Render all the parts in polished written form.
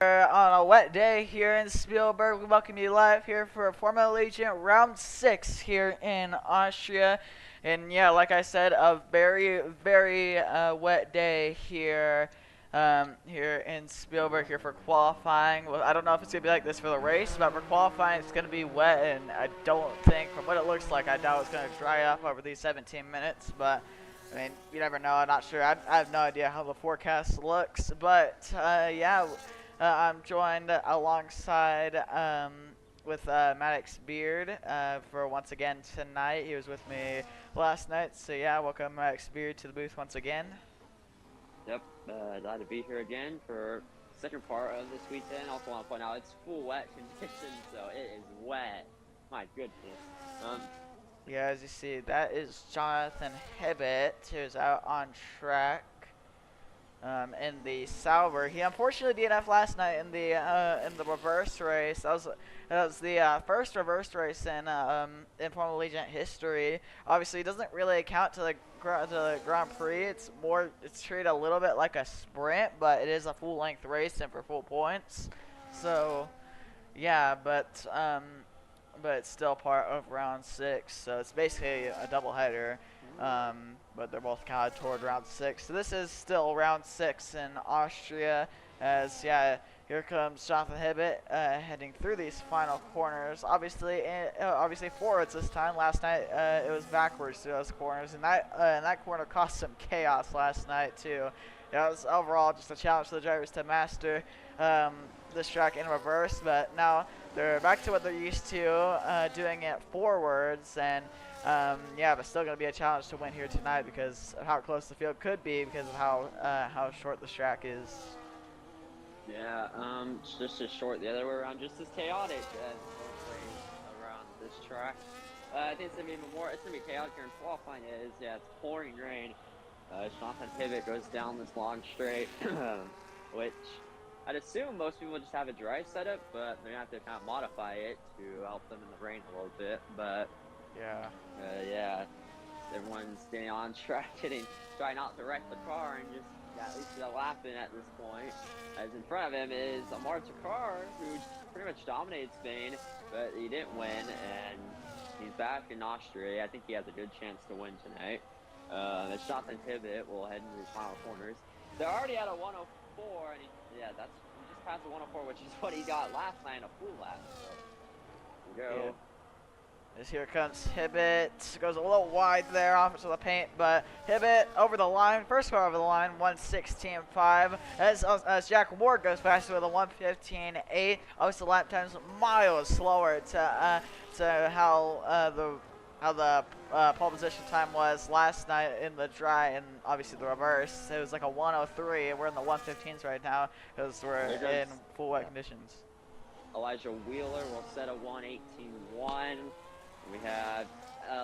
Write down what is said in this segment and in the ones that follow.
On a wet day here in Spielberg. We welcome you live here for Formula Allegiant Round 6 here in Austria. And yeah, like I said, a very wet day here in Spielberg here for qualifying. Well, I don't know if it's going to be like this for the race, but for qualifying it's going to be wet, and I don't think, from what it looks like, I doubt it's going to dry up over these 17 minutes, but I mean, you never know. I'm not sure. I have no idea how the forecast looks, but yeah, I'm joined alongside with Maddox Beard for once again tonight. He was with me last night, so yeah, welcome Maddox Beard to the booth once again. Yep, glad to be here again for the second part of this weekend. Also want to point out it's full wet conditions, so it is wet. My goodness. Yeah, as you see, that is Jonathan Hibbett, who's out on track in the Sauber. He unfortunately DNF last night in the reverse race. That was the first reverse race in Formula Allegiant history. Obviously, it doesn't really count to the Grand Prix. It's treated a little bit like a sprint, but it is a full length race and for full points. So yeah, but it's still part of round 6, so it's basically a doubleheader. But they're both counted toward round 6. So this is still round 6 in Austria. As yeah, here comes Jonathan Hibbett heading through these final corners. Obviously forwards this time. Last night it was backwards through those corners, and that corner caused some chaos last night too. Yeah, it was overall just a challenge for the drivers to master this track in reverse, but now they're back to what they're used to, doing it forwards, and yeah, but still going to be a challenge to win here tonight because of how close the field could be because of how short the track is. Yeah, it's just as short the other way around, just as chaotic as both ways around this track. I think it's gonna be chaotic here in qualifying. Yeah, it's pouring rain. Jonathan Hibbett goes down this long straight, which I'd assume most people just have a dry setup, but they're gonna have to kind of modify it to help them in the rain a little bit. But yeah, everyone's getting on track, trying not to wreck the car and just at least get a lap in at this point. As in front of him is Amar Takar, who pretty much dominated Spain, but he didn't win, and he's back in Austria. I think he has a good chance to win tonight. As Jonathan Hibbett will head into his final corners. They're already at a 104, and he just passed the 104, which is what he got last night, a full lap. So, here we go. Yeah. As here comes Hibbett, goes a little wide there off into the paint, but Hibbett over the line, first car over the line, 1:16.5. As Jack Ward goes faster with a 1:15.8. Obviously, lap times miles slower to how the pole position time was last night in the dry, and obviously the reverse. It was like a 1:03, and we're in the 1:15s right now because we're in full wet conditions. Elijah Wheeler will set a 1:18.1. We have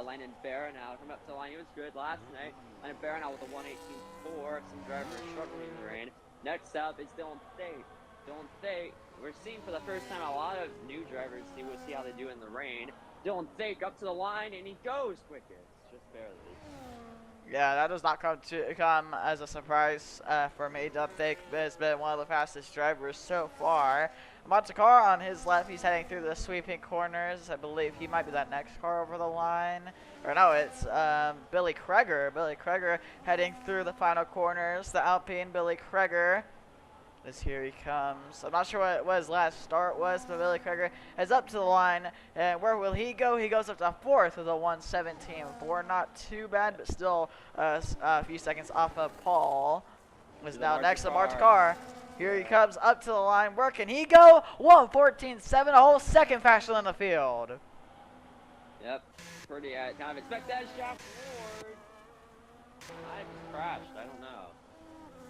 Landon Barra now come up to the line. He was good last night. Landon Barra now with a 1:18.4. Some drivers struggling in the rain. Next up is Dylan Thate. Dylan Thate, we're seeing for the first time a lot of new drivers. We'll see how they do in the rain. Dylan Thate up to the line, and he goes quickest, just barely. Yeah, that does not come as a surprise for me. Dylan Thate has been one of the fastest drivers so far. Monte Car on his left, he's heading through the sweeping corners. I believe he might be that next car over the line. Or no, it's Billy Kreger. Billy Kreger heading through the final corners. The Alpine Billy Kreger. As here he comes. I'm not sure what his last start was, but Billy Kreger is up to the line. And where will he go? He goes up to 4th with a 1:17.4. Not too bad, but still a few seconds off of Paul. Is now next to Monte Car. Here he comes up to the line. Where can he go? 1:14.7, a whole second faster than the field. Yep, pretty kind of expect that shot forward. I just crashed. I don't know.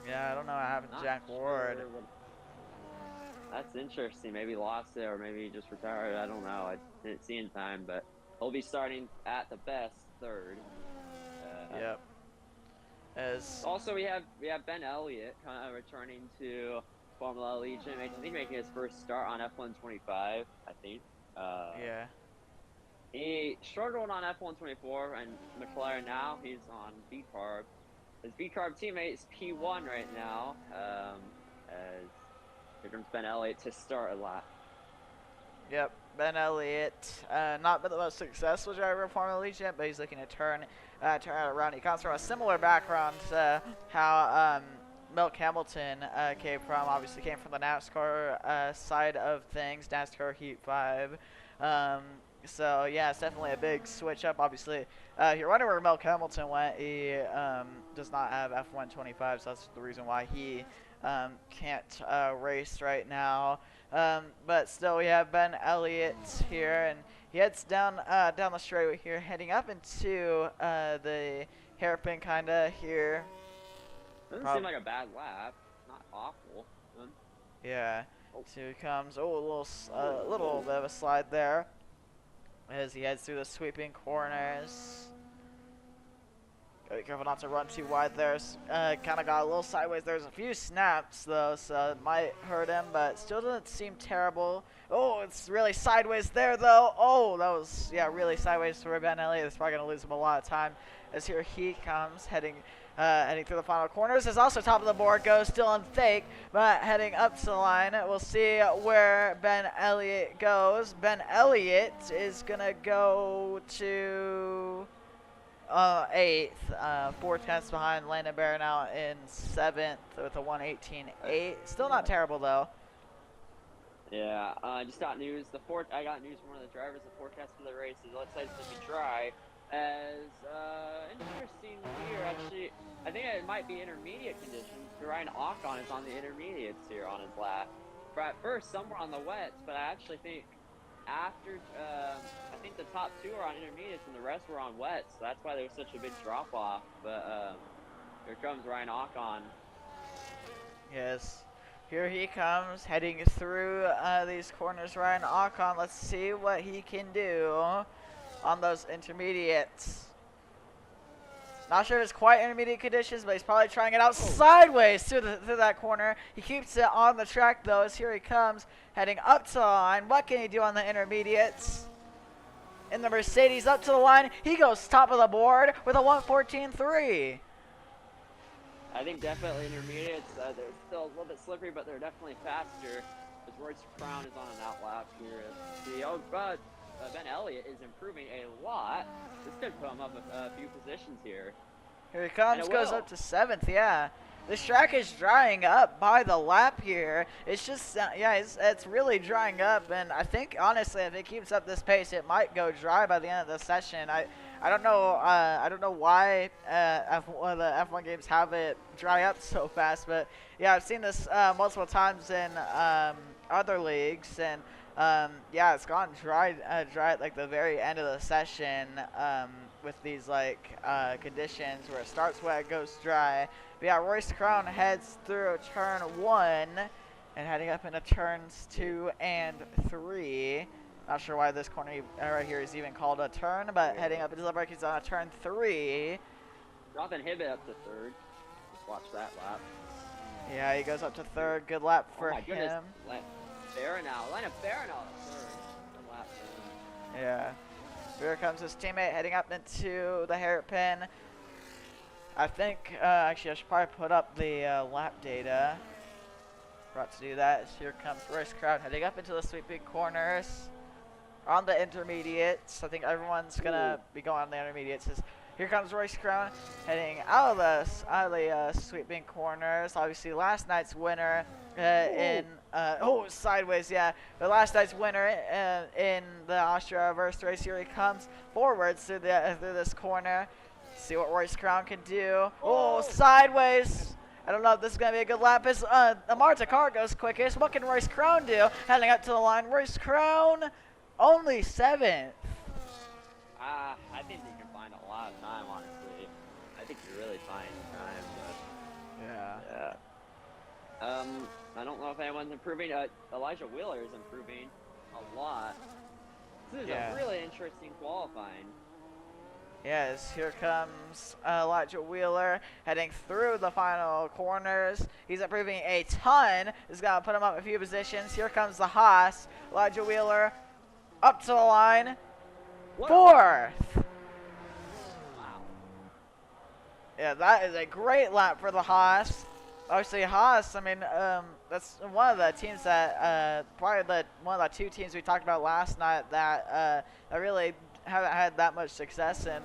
Yeah, I don't know what happened to Jack Ward. That's interesting. Maybe lost it, or maybe he just retired. I don't know. I didn't see in time, but he'll be starting at the best 3rd. Yep. Also, we have Ben Elliott kind of returning to Formula Allegiant. I think making his first start on F125. I think. Yeah. He struggled on F124 and McLaren. Now he's on B-Carb. His B-Carb teammate is P1 right now. As they're turns Ben Elliott to start a lap. Yep, Ben Elliott, not been the most successful driver for Allegiant, but he's looking to turn it around. He comes from a similar background to how Milk Hamilton came from. Obviously came from the NASCAR side of things, NASCAR Heat 5. So yeah, it's definitely a big switch up. Obviously, if you're wondering where Milk Hamilton went, he does not have F125, so that's the reason why he can't race right now. But still, we have Ben Elliott here, and he heads down the straightaway here, heading up into the hairpin kinda here. Doesn't seem like a bad lap. Not awful. Yeah. So he comes. Oh, a little bit of a slide there as he heads through the sweeping corners. Gotta be careful not to run too wide there. Kind of got a little sideways. There's a few snaps, though, so it might hurt him, but still doesn't seem terrible. Oh, it's really sideways there, though. Oh, that was, yeah, really sideways for Ben Elliott. That's probably going to lose him a lot of time as here he comes, heading through the final corners. Is also top of the board, goes still in fake, but heading up to the line. We'll see where Ben Elliott goes. Ben Elliott is going to go to 8th, 4/10 behind Landon Barron now in 7th with a 1:18.8. Still not terrible though. Yeah, I just got news. I got news from one of the drivers. The forecast for the race is it looks like it's gonna be dry. As interesting here, actually, I think it might be intermediate conditions. Ryan Ocon is on the intermediates here on his lap. At first, some were on the wets, but I actually think after I think the top 2 are on intermediates and the rest were on wets, so that's why there was such a big drop off. But here comes Ryan Ocon. Yes, here he comes heading through these corners. Ryan Ocon, let's see what he can do on those intermediates. Not sure if it's quite intermediate conditions, but he's probably trying it out sideways through that corner. He keeps it on the track, though, as here he comes, heading up to the line. What can he do on the intermediates? In the Mercedes up to the line, he goes top of the board with a 1:14.3. I think definitely intermediates. They're still a little bit slippery, but they're definitely faster. As Royce Crown is on an outlap here. But Ben Elliott is improving a lot. This could put him up a few positions here. Here he comes, goes up to 7th, yeah. This track is drying up by the lap here. It's just, yeah, it's really drying up, and I think, honestly, if it keeps up this pace, it might go dry by the end of the session. I don't know why the F1 games have it dry up so fast, but yeah, I've seen this multiple times in other leagues, and yeah, it's gone dry at like the very end of the session with these like conditions where it starts wet, goes dry. But yeah, Royce Crown heads through turn 1 and heading up into turns 2 and 3. Not sure why this corner right here is even called a turn, but heading up into the break, he's on a turn 3. Dropping Hibbett up to 3rd. Just watch that lap. Yeah, he goes up to 3rd. Good lap for him. Baranow. Line of Baranow at 3rd. Good lap for him. Yeah. Here comes his teammate heading up into the hairpin. I think, actually, I should probably put up the lap data. Forgot to do that. Here comes Royce Crown heading up into the sweeping corners. On the intermediates. I think everyone's going to be going on the intermediates. Here comes Royce Crown heading out of the sweeping corners. Obviously, last night's winner sideways, yeah. But last night's winner in the Austria reverse race. Here he comes forwards through this corner. See what Royce Crown can do. Oh, sideways. I don't know if this is going to be a good lap. As Amar Takar goes quickest. What can Royce Crown do? Heading up to the line. Royce Crown only 7th. I think you can find a lot of time, honestly. I think you're really finding time, but yeah. I don't know if anyone's improving. Elijah Wheeler is improving a lot. This is a really interesting qualifying. Yes, here comes Elijah Wheeler heading through the final corners. He's improving a ton. He's going to put him up a few positions. Here comes the Haas. Elijah Wheeler up to the line. 4th. Wow. Yeah, that is a great lap for the Haas. obviously Haas, I mean, that's one of the teams that, probably one of the two teams we talked about last night that really haven't had that much success in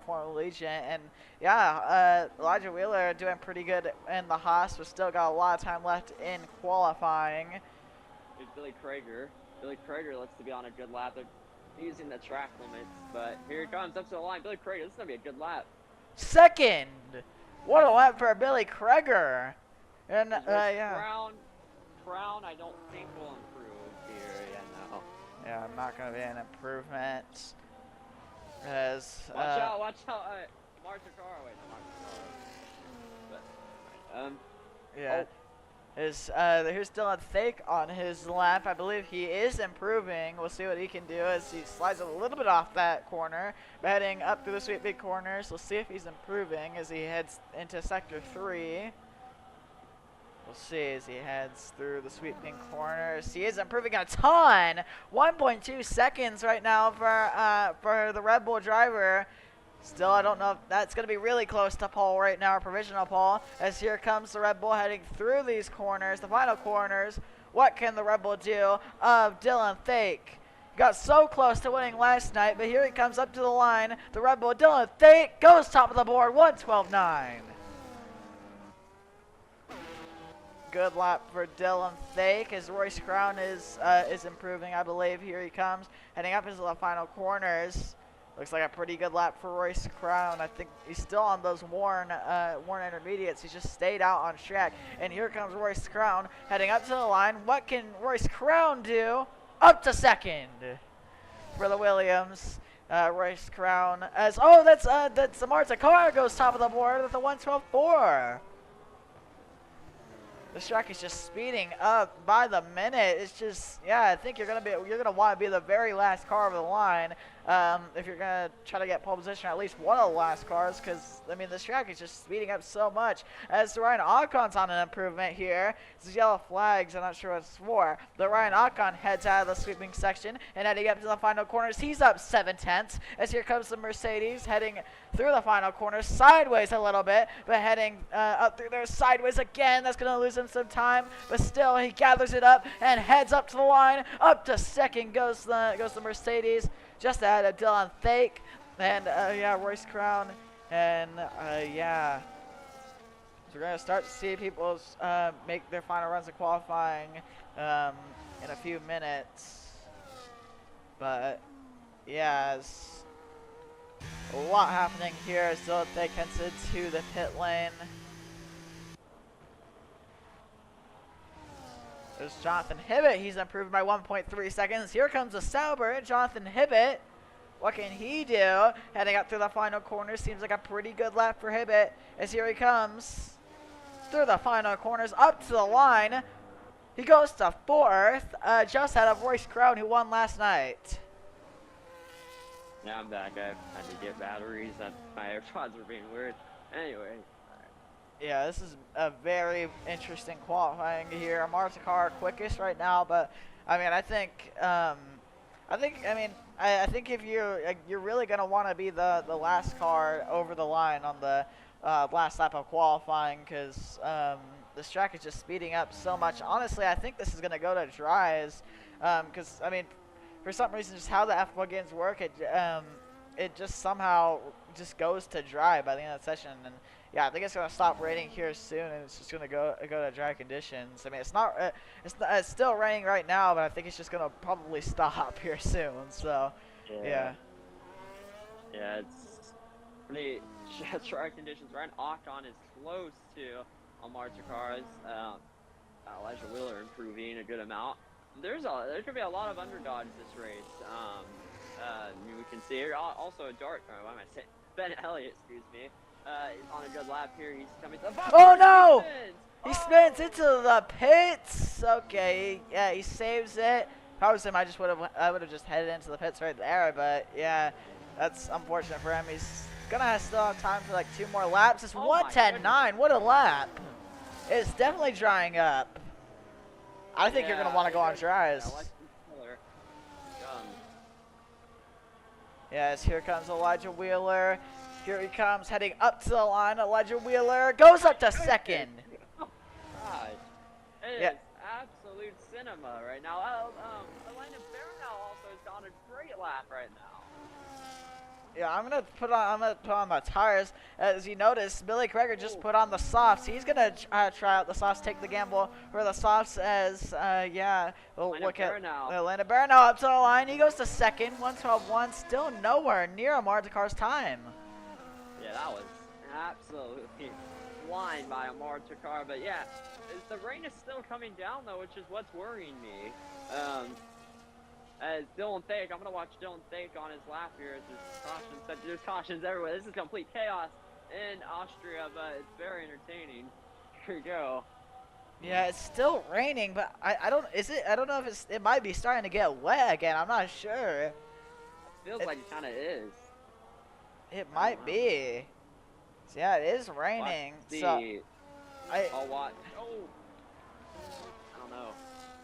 Formula Allegiant. And yeah, Elijah Wheeler doing pretty good in the Haas, but still got a lot of time left in qualifying. There's Billy Krager. Billy Krager looks to be on a good lap. They're using the track limits, but here it comes up to the line. Billy Krager, this is going to be a good lap. Second! What a lap for Billy Krager! And, yeah. Crown, I don't think will improve here, yeah, no. Yeah, not going to be an improvement. As, watch out, Marta Carr, wait, no, Marta Carr. But, yeah. Here's Dylan Thake on his lap. I believe he is improving. We'll see what he can do as he slides a little bit off that corner, but heading up through the sweet big corners. We'll see if he's improving as he heads into sector 3. We'll see as he heads through the sweeping corners. He is improving a ton. 1.2 seconds right now for the Red Bull driver. Still, I don't know if that's going to be really close to pole right now, or provisional pole, as here comes the Red Bull heading through these corners, the final corners. What can the Red Bull do of Dylan Thake? Got so close to winning last night, but here he comes up to the line. The Red Bull, Dylan Thake, goes top of the board, 1:12.9. Good lap for Dylan Thake as Royce Crown is improving, I believe. Here he comes, heading up into the final corners. Looks like a pretty good lap for Royce Crown. I think he's still on those worn intermediates. He's just stayed out on track. And here comes Royce Crown heading up to the line. What can Royce Crown do? Up to second for the Williams. Royce Crown as that's Marta Carr goes top of the board with a 1:12.4. This track is just speeding up by the minute. It's just, yeah, I think you're gonna want to be the very last car over the line if you're gonna try to get pole position, at least one of the last cars, because I mean this track is just speeding up so much. As Ryan Ocon's on an improvement here, it's yellow flags. I'm not sure what it's for. But Ryan Ocon heads out of the sweeping section and heading up to the final corners. He's up 7/10. As here comes the Mercedes heading through the final corners, sideways a little bit, but heading up through there sideways again. That's gonna lose him some time, but still he gathers it up and heads up to the line. Up to second goes the Mercedes, just ahead of Dylan Thake and yeah, Royce Crown, and yeah. So we're gonna start to see people make their final runs of qualifying in a few minutes, but yeah, it's a lot happening here as Dylan Thake heads into the pit lane. There's Jonathan Hibbett. He's improved by 1.3 seconds. Here comes the Sauber, Jonathan Hibbett. What can he do? Heading up through the final corner. Seems like a pretty good lap for Hibbett. As here he comes through the final corners, up to the line. He goes to fourth, just ahead of Royce Crown, who won last night. Yeah, I'm back. I had to get batteries. My AirPods were being weird. Anyway. Yeah, this is a very interesting qualifying here. Marta Carr quickest right now, but I mean, I think if you're really gonna want to be the last car over the line on the last lap of qualifying, because this track is just speeding up so much. Honestly, I think this is gonna go to dries, because I mean, for some reason, just how the F plugins work, it just somehow just goes to dry by the end of the session. And yeah, I think it's gonna stop raining here soon, and it's just gonna go to dry conditions. I mean, it's still raining right now, but I think it's just gonna probably stop here soon. So, yeah. Yeah, it's pretty dry conditions. Ryan Ocon is close to Marta Carr's. Elijah Wheeler improving a good amount. There's gonna be a lot of underdogs this race. We can see here also a dart. Why am I saying Ben Elliott? Excuse me. On a good lap here. He's coming to the Oh no! He spins into the pits. Okay, yeah, he saves it. If I was him, I would have just headed into the pits right there. But yeah, that's unfortunate for him. He's gonna still have time for like 2 more laps. It's 1:10.9. What a lap! It's definitely drying up. I think you're gonna want to go on dries. Yes, here comes Elijah Wheeler. Here he comes, heading up to the line. Elijah Wheeler goes up to second. absolute cinema right now. Elena Baranow also has gone a great lap right now. Yeah, I'm gonna put on my tires. As you notice, Billy Kreger just put on the softs. He's gonna try out the softs, take the gamble for the softs. As yeah, we'll look at Atlanta Baranow up to the line. He goes to second, 1:12.1, still nowhere near Amar Dakar's time. Yeah, that was absolutely flying by Amar Takar. But yeah, the rain is still coming down though, which is what's worrying me. As Dylan Thake, I'm going to watch Dylan Thake on his lap here. There's cautions everywhere. This is complete chaos in Austria, but it's very entertaining. Here we go. Yeah, it's still raining, but I don't know if it might be starting to get wet again. I'm not sure. It feels like it kind of is. It might be. So yeah, it is raining. Let's so see. I'll watch. Oh, I don't know.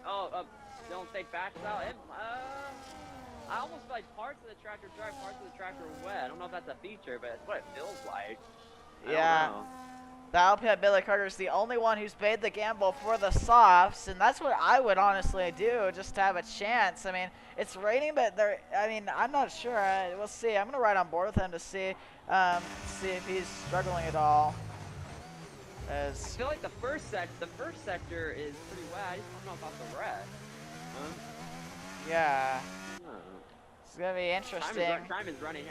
Oh, Dylan Thake backs out. I almost feel like parts of the track are dry, parts of the track are wet. I don't know if that's a feature, but it's what it feels like. Yeah. The Alpine Billy Carter is the only one who's made the gamble for the softs, and that's what I would honestly do just to have a chance. I mean, it's raining, but I'm not sure. We'll see. I'm gonna ride on board with him to see if he's struggling at all. I feel like the first sector is pretty wet. I just don't know about the rest. Yeah. It's gonna be interesting. Time is running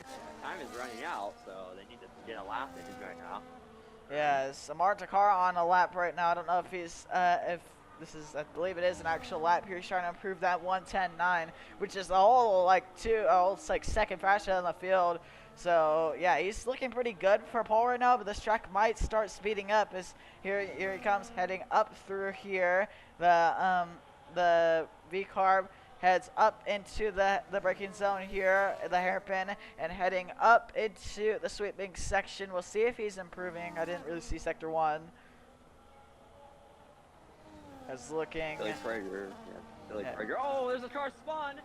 out, so they need to get a lap in right now. Yeah, Amar Takar on a lap right now. I don't know if he's if this is, I believe it is an actual lap here. He's trying to improve that 1:10.9, which is a whole second faster than the field. So yeah, he's looking pretty good for pole right now, but this track might start speeding up. As here he comes heading up through here. The V-carb heads up into the braking zone here, the hairpin, and heading up into the sweeping section. We'll see if he's improving. I didn't really see sector 1. As looking. Billy Prager. Yeah, Billy Prager. Oh, there's a car spun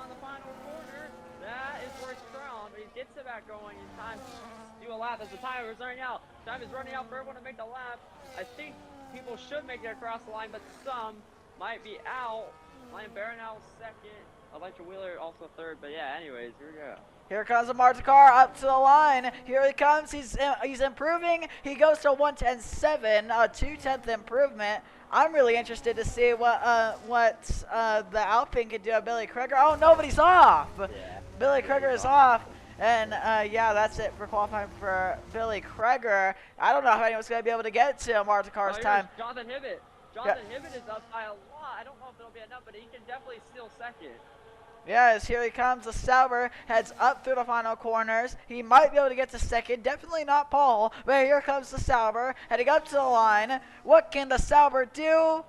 on the final corner. That is where it's thrown, but he gets it back going in time to do a lap as the time is running out. Time is running out for everyone to make the lap. I think people should make it across the line, but some might be out. Lion Baranow second, Elijah Wheeler also third, but yeah, anyways, here we go. Here comes Amar Takar up to the line. Here he comes. He's improving. He goes to 1:10.7, a 2/10 improvement. I'm really interested to see what the Alpine can do at Billy Kreger. Oh, nobody's off. Yeah, Billy Kreger is off. And yeah, that's it for qualifying for Billy Kreger. I don't know if anyone's going to be able to get to Amar Takar's time. Jonathan Hibbett. Jonathan Hibbett is up by a lot. I don't know if it'll be enough, but he can definitely steal second. Yes, here he comes. The Sauber heads up through the final corners. He might be able to get to second. Definitely not pole, but here comes the Sauber heading up to the line. What can the Sauber do?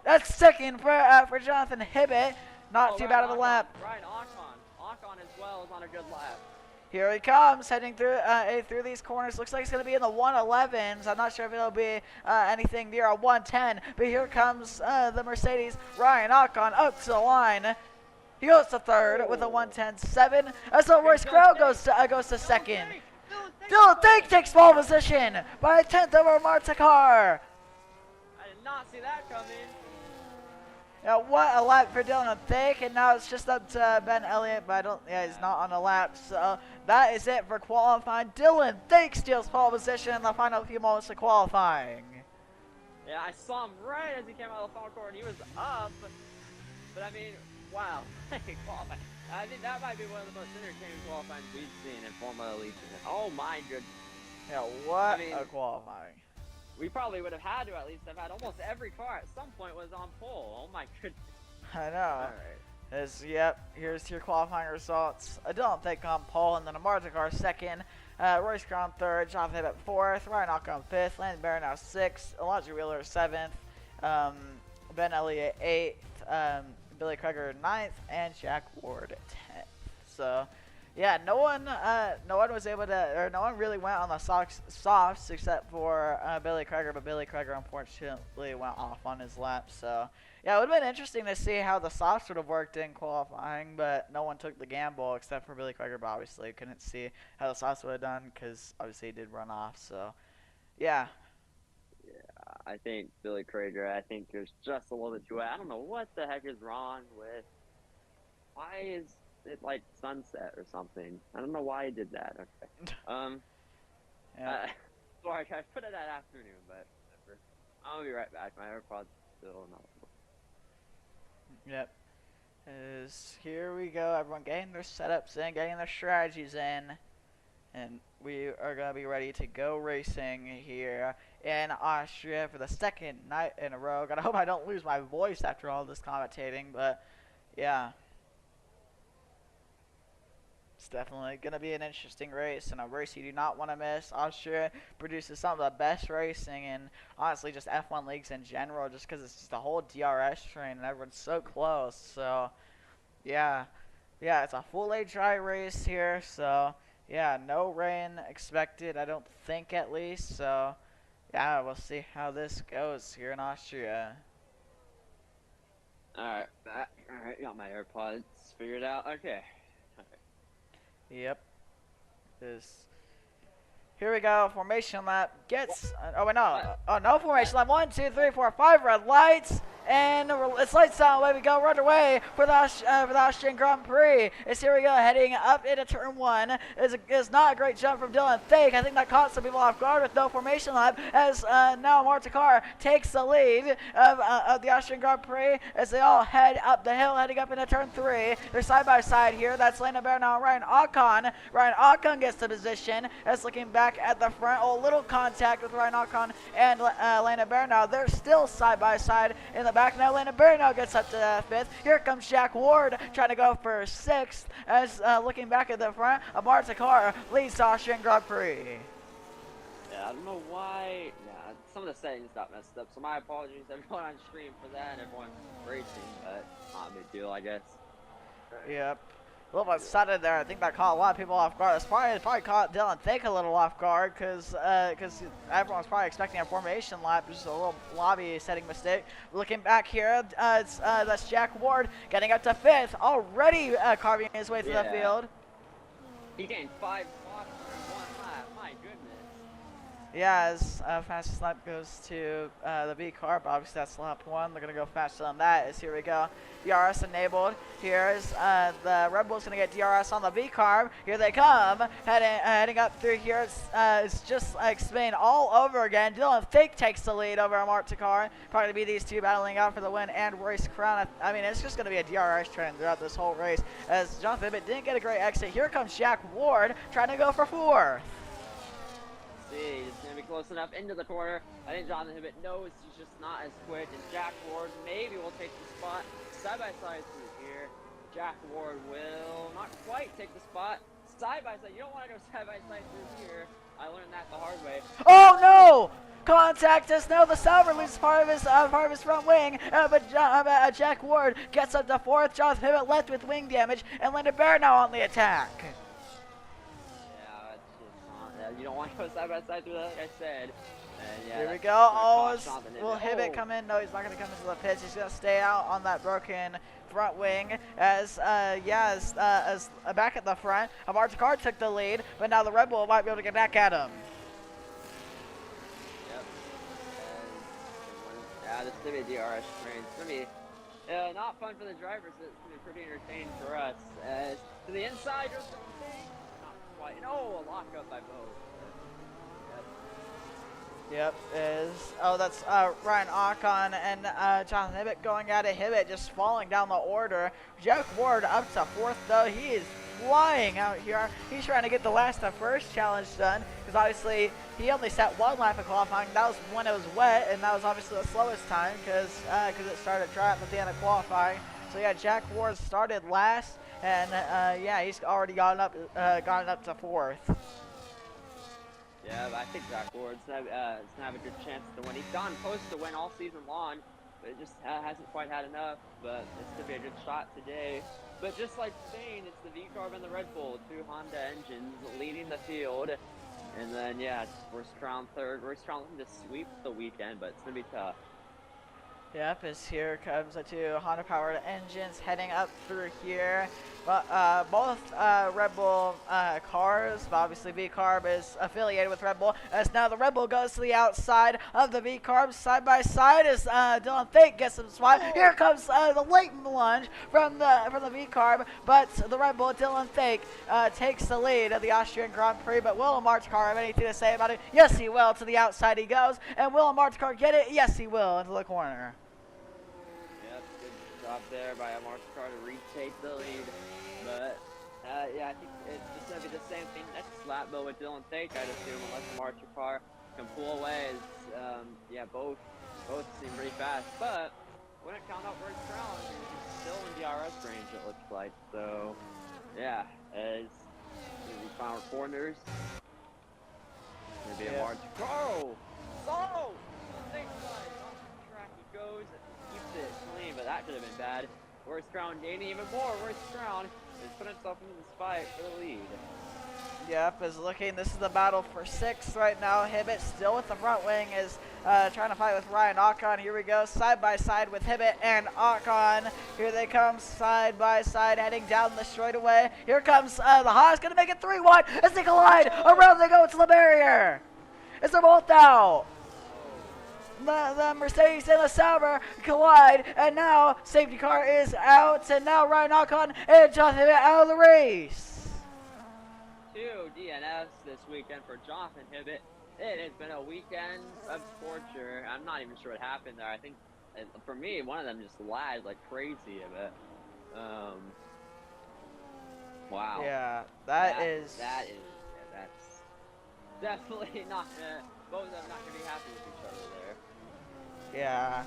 That's second for Jonathan Hibbett. Not too bad of a lap. Ryan Ocon as well is on a good lap. Here he comes, heading through these corners. Looks like it's going to be in the 111s. I'm not sure if it'll be anything near a 110, but here comes the Mercedes. Ryan Ocon up to the line. He goes to third with a 1:10.7. So Royce Crow goes to second. Dylan Thake takes pole position by a 1/10 over Amar Takar. I did not see that coming. Now what a lap for Dylan Thake, and now it's just up to Ben Elliott, but he's not on a lap. So that is it for qualifying. Dylan Thake steals pole position in the final few moments of qualifying. Yeah, I saw him right as he came out of the final corner, and he was up. But I mean, wow, qualifying. I think that might be one of the most entertaining qualifying we've seen in Formula Allegiant. Oh my goodness. Yeah, what a qualifying. We probably would have had to at least have had almost every car at some point was on pole. Oh my goodness. I know. Alright. Yep, here's your qualifying results. Dylan Thake on pole, and then Amar Takar second. Royce Crown third, Jonathan Hibbett fourth, Ryan Ocon fifth, Landon Baranow sixth, Elijah Wheeler seventh, Ben Elliott eighth, Billy Kreger ninth, and Jack Ward 10th. So, yeah, no one was able to, or no one really went on the softs except for Billy Kreger, but Billy Kreger unfortunately went off on his lap. So, yeah, it would have been interesting to see how the softs would have worked in qualifying, but no one took the gamble except for Billy Kreger, but obviously couldn't see how the softs would have done because obviously he did run off. So, yeah. I think Billy Crager, I think there's just a little bit too wet. I don't know what the heck is wrong with. Why is it like sunset or something? I don't know why he did that. Okay. Yep. Sorry, I put it at afternoon, but whatever. I'll be right back. My AirPods still not. Yep. Here we go. Everyone getting their setups in, getting their strategies in, and we are gonna be ready to go racing here in Austria for the second night in a row. God, I hope I don't lose my voice after all this commentating, but yeah. It's definitely going to be an interesting race and a race you do not want to miss. Austria produces some of the best racing and honestly just F1 leagues in general just because it's just a whole DRS train and everyone's so close. So, yeah. Yeah, it's a full-age dry race here. So, yeah, no rain expected, I don't think at least. So, yeah, we'll see how this goes here in Austria. Alright, back. Alright, got my AirPods figured out. Okay. Yep. Here we go. Formation lap gets. Oh wait, no. Oh no formation lap. 1, 2, 3, 4, 5 red lights, and it's lights down. Away we go. Right away for the Austrian Grand Prix. Here we go, heading up into turn 1. Is not a great jump from Dylan Fake. I think that caught some people off guard with no formation lap. As now Marta Carr takes the lead of the Austrian Grand Prix as they all head up the hill, heading up into turn 3. They're side by side here. That's Lena Bernal and Ryan Ocon. Ryan Ocon gets the position. As looking back at the front, a little contact with Ryan Ocon and Lena Bernal. They're still side by side in the back. Now Lena Bernal gets up to 5th. Here comes Jack Ward trying to go for 6th. As looking back at the front, Marta Carr leads the Austrian Grand Prix. Yeah, I don't know why. Yeah, some of the settings got messed up, so my apologies everyone on stream for that, everyone racing, but not a big deal, I guess. Yep. A little bit sudden there. I think that caught a lot of people off guard. It's probably caught Dylan Fake a little off guard because everyone's probably expecting a formation lap. Just a little lobby setting mistake. Looking back here, that's Jack Ward getting up to 5th, already carving his way through the field. He gained 5 spots in 1 lap. My goodness. Yeah, as fastest lap goes to the B car, but obviously that's lap 1. They're going to go faster than that. Here we go. DRS enabled. Here's the Red Bull's going to get DRS on the B car. Here they come. Heading up through here. It's just like Spain all over again. Dylan Fake takes the lead over Marta Carr. Probably be these two battling out for the win and race crown. I mean, it's just going to be a DRS trend throughout this whole race. As Jonathan Hibbett didn't get a great exit. Here comes Jack Ward trying to go for 4th. He's going to be close enough into the corner. I think Jonathan Hibbett knows he's just not as quick, and Jack Ward maybe will take the spot side by side through here. Jack Ward will not quite take the spot side by side. You don't want to go side by side through here. I learned that the hard way. Oh no! Contact us now. The Sauber loses part of his front wing, but Jack Ward gets up to 4th. Jonathan Hibbett left with wing damage, and Linda Bear now on the attack. You don't want to go side by side through that, like I said. And yeah, here we go. Oh, will Hibbett come in? No, he's not going to come into the pits. He's going to stay out on that broken front wing. As back at the front, Marta Carr took the lead, but now the Red Bull might be able to get back at him. Yep. Yeah, this is going to be a DRS train. It's going to be not fun for the drivers. It's going to be pretty entertaining for us. As to the inside, goes something. No, a lockup by both. Yep, that's Ryan Ocon and Jonathan Hibbett going at it. Hibbett just falling down the order. Jack Ward up to 4th though. He is flying out here. He's trying to get the last to first challenge done because obviously he only set 1 lap of qualifying. That was when it was wet, and that was obviously the slowest time because it started dry at the end of qualifying. So yeah, Jack Ward started last. And yeah, he's already gotten up to 4th. Yeah, but I think Jack Ward's gonna have a good chance to win. He's gotten close to win all season long, but it just hasn't quite had enough. But it's gonna be a good shot today. But just like Spain, it's the V-Carb and the Red Bull, 2 Honda engines leading the field. And then yeah, it's first round, third, race round to sweep the weekend, but it's gonna be tough. Yep, as here comes the two Honda-powered engines heading up through here. But both Red Bull cars, but obviously V-Carb is affiliated with Red Bull. As now the Red Bull goes to the outside of the V-Carb side by side as Dylan Fake gets some spot. Here comes the latent lunge from the V-Carb, but the Red Bull Dylan Fake takes the lead of the Austrian Grand Prix. But will Marchcar have anything to say about it? Yes, he will. To the outside he goes, and will Marchcar get it? Yes, he will. Into the corner. Job there by a Marchcar to retake the lead, but yeah, I think it's just gonna be the same thing next lap, but with Dylan Fake, I'd assume, unless the Marchcar can pull away, as yeah, both seem pretty fast, but when it count out first round, he's still in DRS range, it looks like. So yeah, as these final corners, gonna be a Marchcar. Oh, thanks guys, off the track he goes. Keeps it clean, but that could have been bad. Worst Crown gaining even more. Worst Crown is putting himself into the fight for the lead. Yep, is looking. This is the battle for 6th right now. Hibbett still with the front wing is trying to fight with Ryan Ocon. Here we go, side by side with Hibbett and Ocon. Here they come, side by side, heading down the straightaway. Here comes the Haas, gonna make it 3 wide as they collide. Around they go to the barrier. As they're both out. The Mercedes and the Sauber collide, and now safety car is out, and now Ryan Ocon and Jonathan Hibbett out of the race. 2 DNFs this weekend for Jonathan Hibbett. It has been a weekend of torture. I'm not even sure what happened there. I think, for me, one of them just lagged like crazy a bit. Wow. Yeah, that's definitely not gonna, both of them not gonna be happy with each other there. Yeah.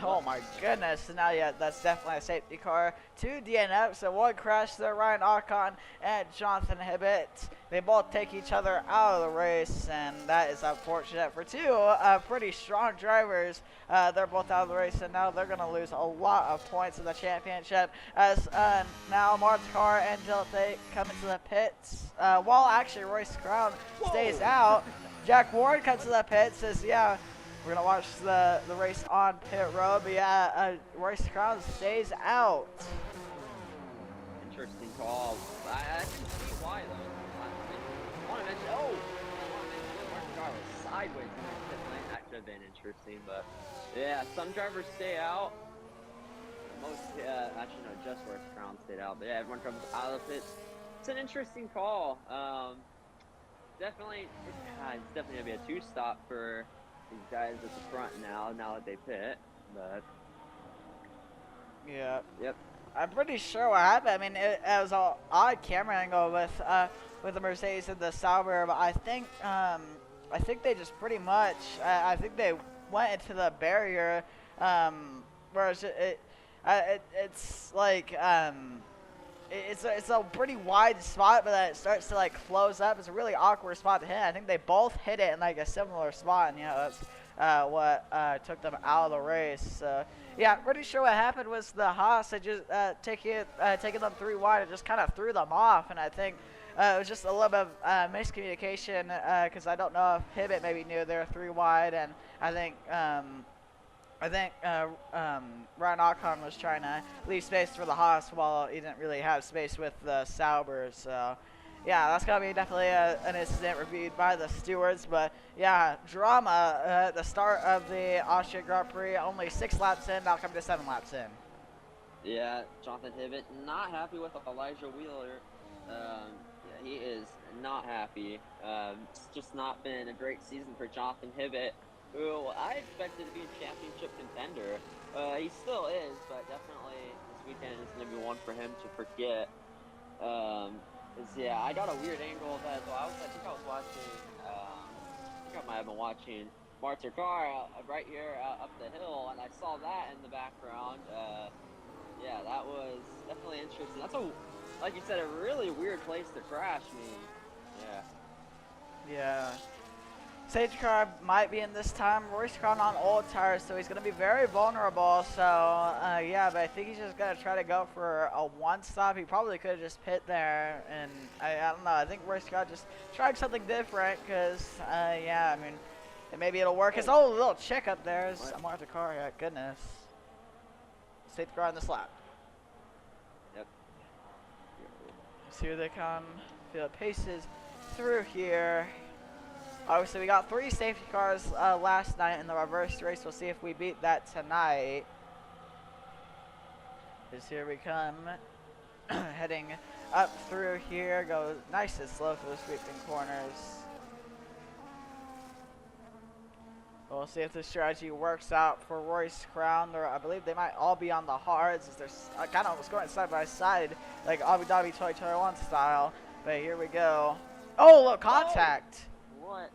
Oh my goodness. So now, yeah, that's definitely a safety car. 2 DNFs, so 1 crash there. Ryan Ocon and Jonathan Hibbett. They both take each other out of the race, and that is unfortunate for 2 pretty strong drivers. They're both out of the race, and now they're going to lose a lot of points in the championship. As now Marchcar and Dylan Fake come into the pits, while actually Royce Crown stays out. Jack Ward comes to the pits, says, yeah, we're going to watch the race on pit road, but yeah, Royce Crown stays out. Interesting call. I can see why, though. I want to mention, Marchcar was sideways in the pit lane. That could have been interesting, but yeah, some drivers stay out. Most, actually, no, just Royce Crown stayed out, but yeah, everyone comes out of the pit. It's an interesting call. Definitely, it's definitely going to be a 2-stop for these guys at the front now that they pit, but yeah. Yep. I'm pretty sure what happened. I mean, it was an odd camera angle with the Mercedes and the Sauber, but I think they just pretty much I think they went into the barrier, whereas it's like it's a pretty wide spot, but then it starts to like close up. It's a really awkward spot to hit. I think they both hit it in like a similar spot, and that's what took them out of the race. So yeah, pretty sure what happened was the Haas had just taking them 3 wide and just kind of threw them off, and I think it was just a little bit of miscommunication because I don't know if Hibbett maybe knew they were 3 wide, and I think Ryan Ocon was trying to leave space for the Haas while he didn't really have space with the Sauber. So, yeah, that's going to be definitely an incident reviewed by the stewards. But, yeah, drama at the start of the Austrian Grand Prix. Only 6 laps in, now coming to 7 laps in. Yeah, Jonathan Hibbett not happy with Elijah Wheeler. Yeah, he is not happy. It's just not been a great season for Jonathan Hibbett, who I expected to be a championship contender. He still is, but definitely this weekend is going to be one for him to forget. Yeah, I got a weird angle of that. So I think I was watching, I think I might have been watching Marchcar right here up the hill, and I saw that in the background. Yeah, that was definitely interesting. That's like you said, a really weird place to crash. I mean, yeah. Yeah. Safety car might be in this time. Royce Crown on old tires, so he's going to be very vulnerable. So, yeah, but I think he's just going to try to go for a 1-stop. He probably could have just pit there, and I don't know. I think Royce Crown just tried something different because, yeah, I mean, And maybe it'll work. It's a little check up there. It's Martha Car. Yeah, goodness. Safety car on this lap. Yep. So here they come. Feel it paces through here. Obviously, we got 3 safety cars last night in the reverse race. We'll see if we beat that tonight. As here we come. Heading up through here. Go nice and slow for the sweeping corners. We'll see if the strategy works out for Royce Crown. I believe they might all be on the hards as they're kind of almost going side by side, like Abu Dhabi 2021 style. But here we go. Oh, look, contact. Oh, what?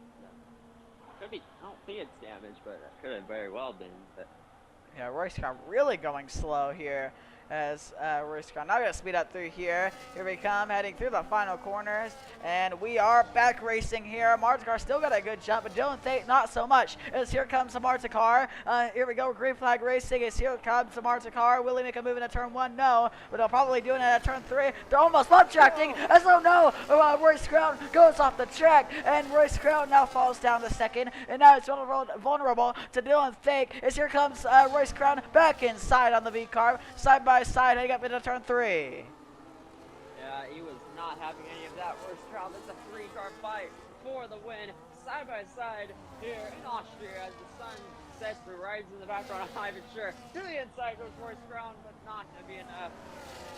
Could be. I don't think it's damage, but it could have very well been. But yeah, Royce Crown really going slow here. As Royce Crown now going to speed up through here. Here we come, heading through the final corners, and we are back racing here. Marta Car still got a good jump, but Dylan Thate not so much. As here comes the Marta Car. Here we go, green flag racing. As here comes the Marta Car. Will he make a move into turn 1? No, but they'll probably do it at turn 3. They're almost bump tracking. As oh no, Royce Crown goes off the track, and Royce Crown now falls down to second, and now it's vulnerable to Dylan Thate. As here comes Royce Crown back inside on the V car, side by side, heading up into turn 3. Yeah, he was not having any of that. Royce Crown, it's a 3-car fight for the win, side by side here in Austria as the sun sets, the rides in the background. I'm not even sure. To the inside goes Royce Crown, but not going to be enough.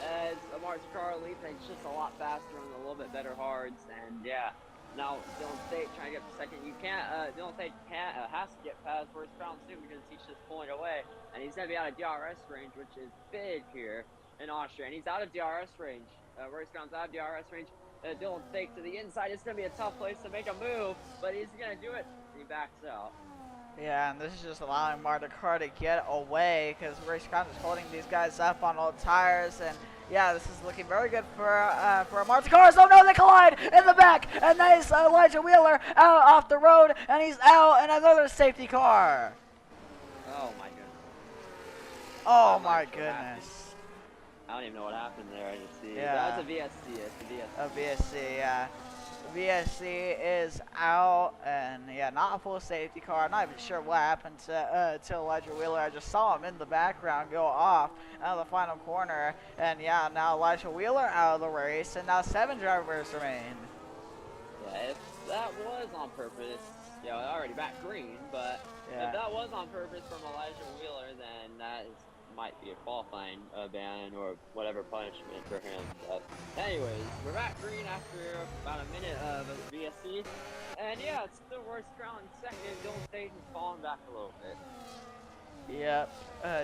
As a Marta Car leads, it's just a lot faster on the little bit better hards, and yeah. Now Dylan Thate trying to get to second. You can't. Dylan Thate has to get past Royce Crown soon because he's just pulling away, and he's gonna be out of DRS range, which is big here in Austria. And he's out of DRS range. Royce Crown's out of DRS range. Dylan Thate to the inside. It's gonna be a tough place to make a move, but he's gonna do it. He backs out. Yeah, and this is just allowing Marta Car to get away because Royce Crown is holding these guys up on old tires, and yeah, this is looking very good for Marta Car. Oh no, they collide in the back, and nice Elijah Wheeler out off the road, and he's out, and another safety car. Oh my goodness. Oh my goodness. I don't even know what happened there. I just see. Yeah. That was a VSC. It's a VSC. A VSC, yeah. VSC is out, and yeah, not a full safety car. I'm not even sure what happened to Elijah Wheeler. I just saw him in the background go off out of the final corner, and yeah, now Elijah Wheeler out of the race, and now 7 drivers remain. Yeah, if that was on purpose, yeah, already back green, but yeah. If that was on purpose from Elijah Wheeler, then that might be a qualifying ban or whatever punishment for him. But anyways, we're back green after about a minute of a VSC, and yeah, it's still Royce Crown in second. Dylan Thate has fallen back a little bit. Yep,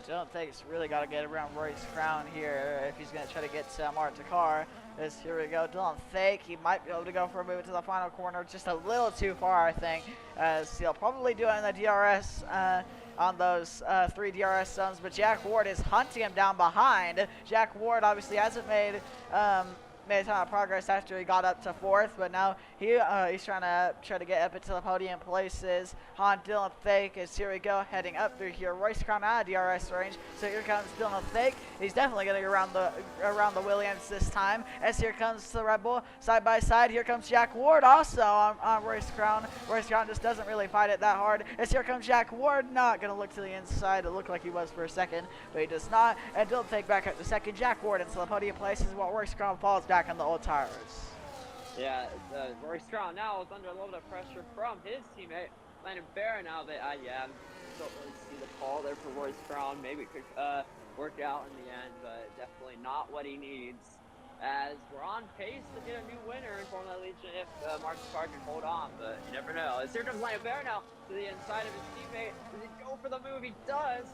Dylan Thate's really got to get around Royce Crown here if he's going to try to get Marta Car. Here we go, Dylan Thate, he might be able to go for a move into the final corner, just a little too far, I think, as he'll probably do it in the DRS on those 3 DRS zones, but Jack Ward is hunting him down behind. Jack Ward obviously hasn't made a ton of progress after he got up to 4th, but now he's trying to get up into the podium places. On Dylan Thate is here we go, heading up through here. Royce Crown out of DRS range, so here comes Dylan Thate. He's definitely going to go around the Williams this time. As here comes the Red Bull side by side. Here comes Jack Ward also on Royce Crown. Royce Crown just doesn't really fight it that hard. As here comes Jack Ward, not going to look to the inside. It looked like he was for a second, but he does not. And Dylan Thate back up to second. Jack Ward into the podium places while Royce Crown falls back on the old tires. Yeah, Royce Crown now is under a little bit of pressure from his teammate Landon Barron now, but yeah, don't really see the call there for Royce Crown. Maybe it could work out in the end, but definitely not what he needs. As we're on pace to get a new winner in Formula Allegiant if Marta Car can hold on, but you never know. As here comes Landon Barron now to the inside of his teammate. Does he go for the move? He does.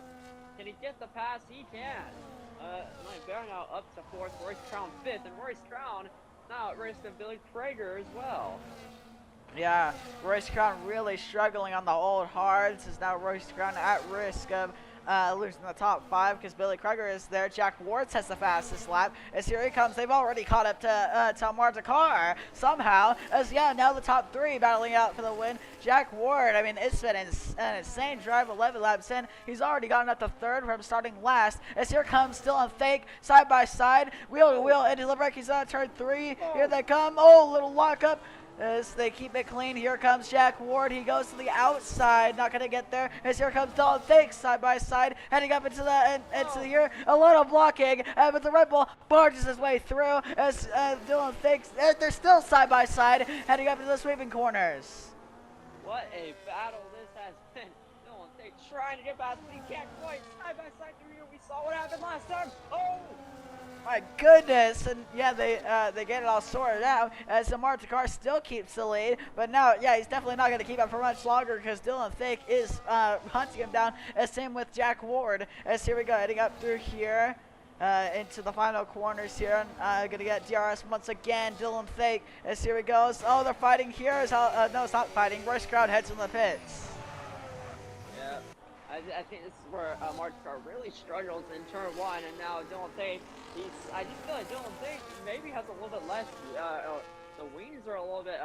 Can he get the pass? He can. Landon Barron now up to 4th, Royce Crown 5th, and Royce Crown now at risk of Billy Prager as well. Yeah, Royce Crown really struggling on the old hards. Is now Royce Crown at risk of losing the top 5 because Billy Prager is there. Jack Ward has the fastest lap. As here he comes, they've already caught up to Marta Car somehow. As yeah, now the top 3 battling out for the win. Jack Ward, I mean, it's been an insane drive, 11 laps in. He's already gotten up to 3rd from starting last. As here comes Dylan Thate side by side, wheel to wheel into the break. He's on turn 3. Here they come. Oh, little lockup. As they keep it clean, here comes Jack Ward. He goes to the outside, not gonna get there. As here comes Dylan Fake side by side, heading up into the into here. A little blocking, but the Red Bull barges his way through. As Dylan Fake, they're still side by side, heading up into the sweeping corners. What a battle this has been. Dylan Fake trying to get past, but he can't quite. Side by side through here, we saw what happened last time. Oh! My goodness, and yeah, they get it all sorted out as the Car still keeps the lead, but now, yeah, he's definitely not going to keep up for much longer because Dylan Fake is hunting him down, same with Jack Ward, as here we go, heading up through here into the final corners here, and going to get DRS once again, Dylan Fake, as here he goes, oh, they're fighting here, as no, it's not fighting, Royce Crowd heads in the pits. Yeah. I think this is where Car really struggles in turn one, and now Dylan Fake, I just feel like Dylan Fake maybe has a little bit less, the wings are a little bit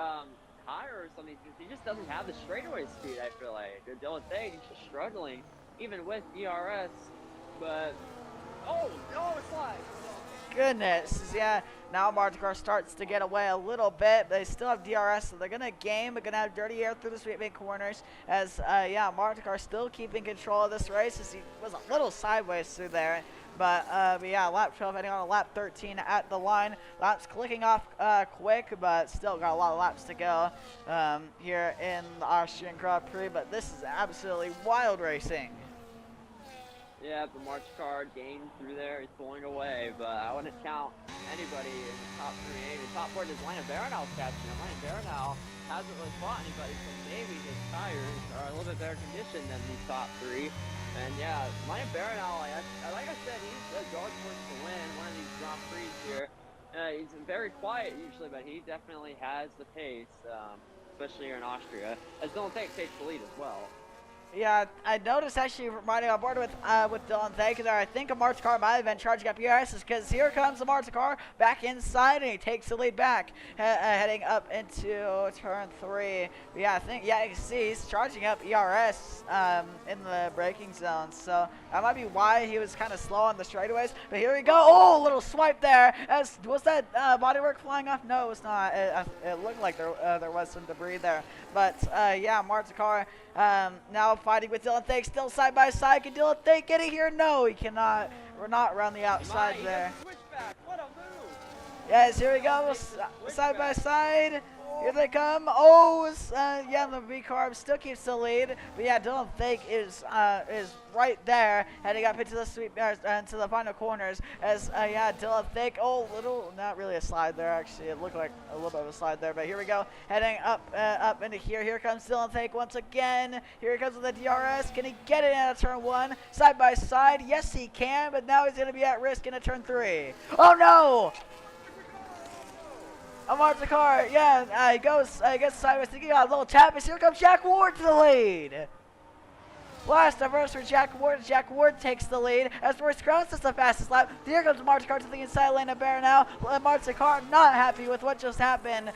higher or something. He just doesn't have the straightaway speed, I feel like. Dylan Fake, he's just struggling, even with DRS, but, oh, it's live. Goodness, yeah, now Car starts to get away a little bit, but they still have DRS, so they're going to game, they're going to have dirty air through the sweeping corners, as, yeah, Car still keeping control of this race, as he was a little sideways through there, but yeah, lap 12 heading on a lap 13 at the line, laps clicking off quick, but still got a lot of laps to go here in the Austrian Grand Prix, but this is absolutely wild racing. Yeah, the Car gained through there, he's pulling away, but I wouldn't count anybody in the top 3. The top 4 is Landon Baranow's catching him. Landon Baranov hasn't really fought anybody, so maybe his tires are a little bit better conditioned than these top 3. And yeah, Landon Baranov, like I said, he's a dark horse to win one of these Grand Prix here. He's very quiet usually, but he definitely has the pace, especially here in Austria, as Dylan Fake takes the lead as well. Yeah, I noticed actually riding on board with Dylan Fake there. I think a Car might have been charging up ERS because here comes the Car back inside and he takes the lead back, heading up into turn 3. But yeah, I think, yeah, you can see he's charging up ERS in the braking zone. So that might be why he was kind of slow on the straightaways. But here we go. Oh, a little swipe there. Was that bodywork flying off? No, it was not. It looked like there was some debris there. But yeah, Car now fighting with Dylan Fake, still side by side. Can Dylan Fake get it here? No, he cannot. We're not around the outside there. What a move! Yes, here we go. Side by side. Here they come. Oh, yeah, the V-Carb still keeps the lead. But yeah, Dylan Fake is right there, heading up into the into the final corners. As yeah, Dylan Fake. Oh, not really a slide there actually. It looked like a little bit of a slide there. But here we go, heading up into here. Here comes Dylan Fake once again. Here he comes with the DRS. Can he get it out of turn 1? Side by side. Yes, he can. But now he's going to be at risk into turn 3. Oh no! Car, yeah, he goes, I guess sideways, thinking a little tap, and here comes Jack Ward to the lead. Last reverse for Jack Ward. Jack Ward takes the lead as Royce Crown does the fastest lap. Here comes Car to the inside lane of Bear now. Car not happy with what just happened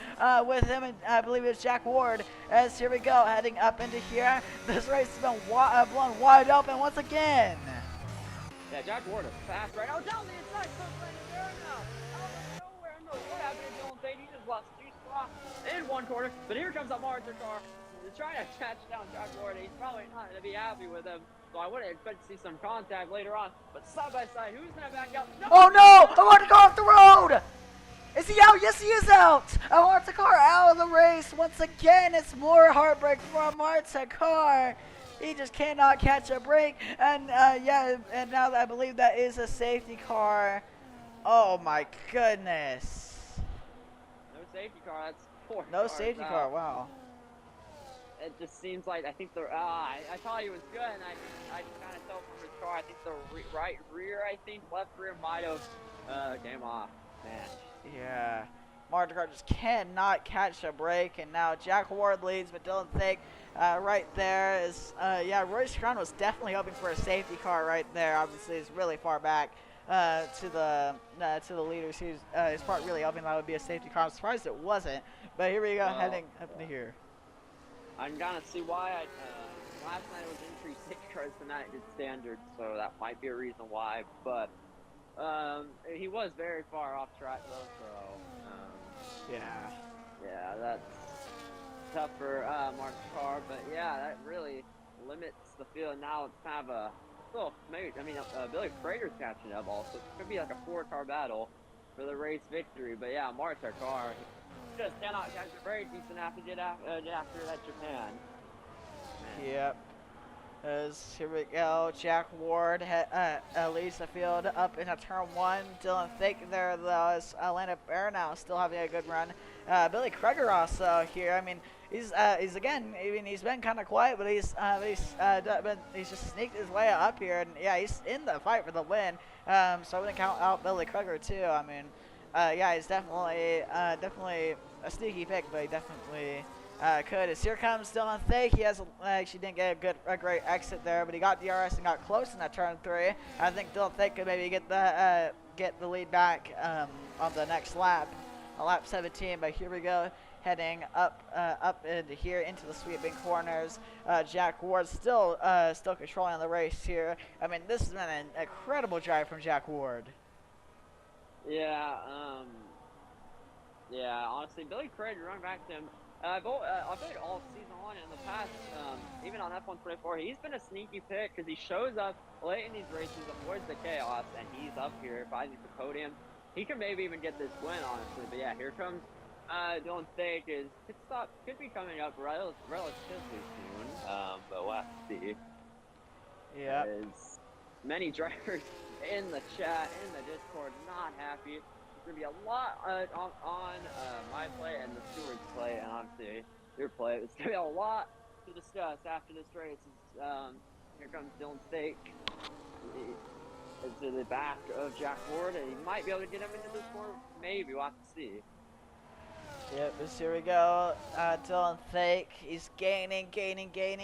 with him, and I believe it's Jack Ward. As here we go, heading up into here. This race has been blown wide open once again. Yeah, Jack Ward is fast right now. Down the inside, Bear now. What happened to Dylan Fake? He just lost 2 spots in one corner. But here comes a Car. He's trying to catch down Jack Ward. He's probably not going to be happy with him. So I wouldn't expect to see some contact later on. But side by side, who's going to back out? No! Oh no! Car off the road! Is he out? Yes, he is out! Car out of the race. Once again, it's more heartbreak for Car. He just cannot catch a break. And yeah, and now I believe that is a safety car. Oh my goodness. No safety car, that's 4 No cars safety out. car, wow. It just seems like, I think the, I thought he was good, and I kind of tell from his car, I think the right rear, left rear might have came off, man. Yeah. Car just cannot catch a break, and now Jack Ward leads, but Dylan Fake right there is, yeah, Royce Crown was definitely hoping for a safety car right there. Obviously, it's really far back. To the leaders, his part really hoping that would be a safety car. I'm surprised it wasn't, but here we go, heading up into here. I can kind of see why last night it was increased safety cars, tonight it's standard, so that might be a reason why. But he was very far off track though, so yeah. Yeah, that's tough for Mark's car, but yeah, that really limits the field. Now it's kind of a maybe Billy Prager's catching up also. It could be like a 4-car battle for the race victory. But yeah, Mark's car just cannot catch a very decent after that Japan. Man. Yep. As here we go, Jack Ward leads the field up into turn 1. Dylan Thake there though, as Atlanta Bear now still having a good run. Billy Kreger also here. I mean, he's again. I mean, he's been kind of quiet, but he's just sneaked his way up here, and yeah, he's in the fight for the win. So I'm gonna count out Billy Kreger too. I mean, yeah, he's definitely a sneaky pick, but he definitely. Could as here comes Dylan Thake. He has actually didn't get a great exit there, but he got DRS and got close in that turn 3. I think Dylan Thake could maybe get the lead back on the next lap, on lap 17. But here we go, heading up into here into the sweeping corners. Jack Ward still controlling the race here. I mean, this has been an incredible drive from Jack Ward. Yeah, honestly, Billy Craig running back to him. I feel like all season long in the past, even on F124, he's been a sneaky pick because he shows up late in these races, avoids the chaos, and he's up here fighting for podium. He could maybe even get this win, honestly. But yeah, here comes Dylan Thake. His pit stop could be coming up relatively soon, but we'll have to see. Yeah. There's many drivers in the chat, in the Discord, not happy. There's going to be a lot on my play and the steward's play, and obviously your play. It's going to be a lot to discuss after this race. Here comes Dylan Thake to the back of Jack Ward, and he might be able to get him into this corner. Maybe, we'll have to see. Yep, here we go. Dylan Thake, he's gaining,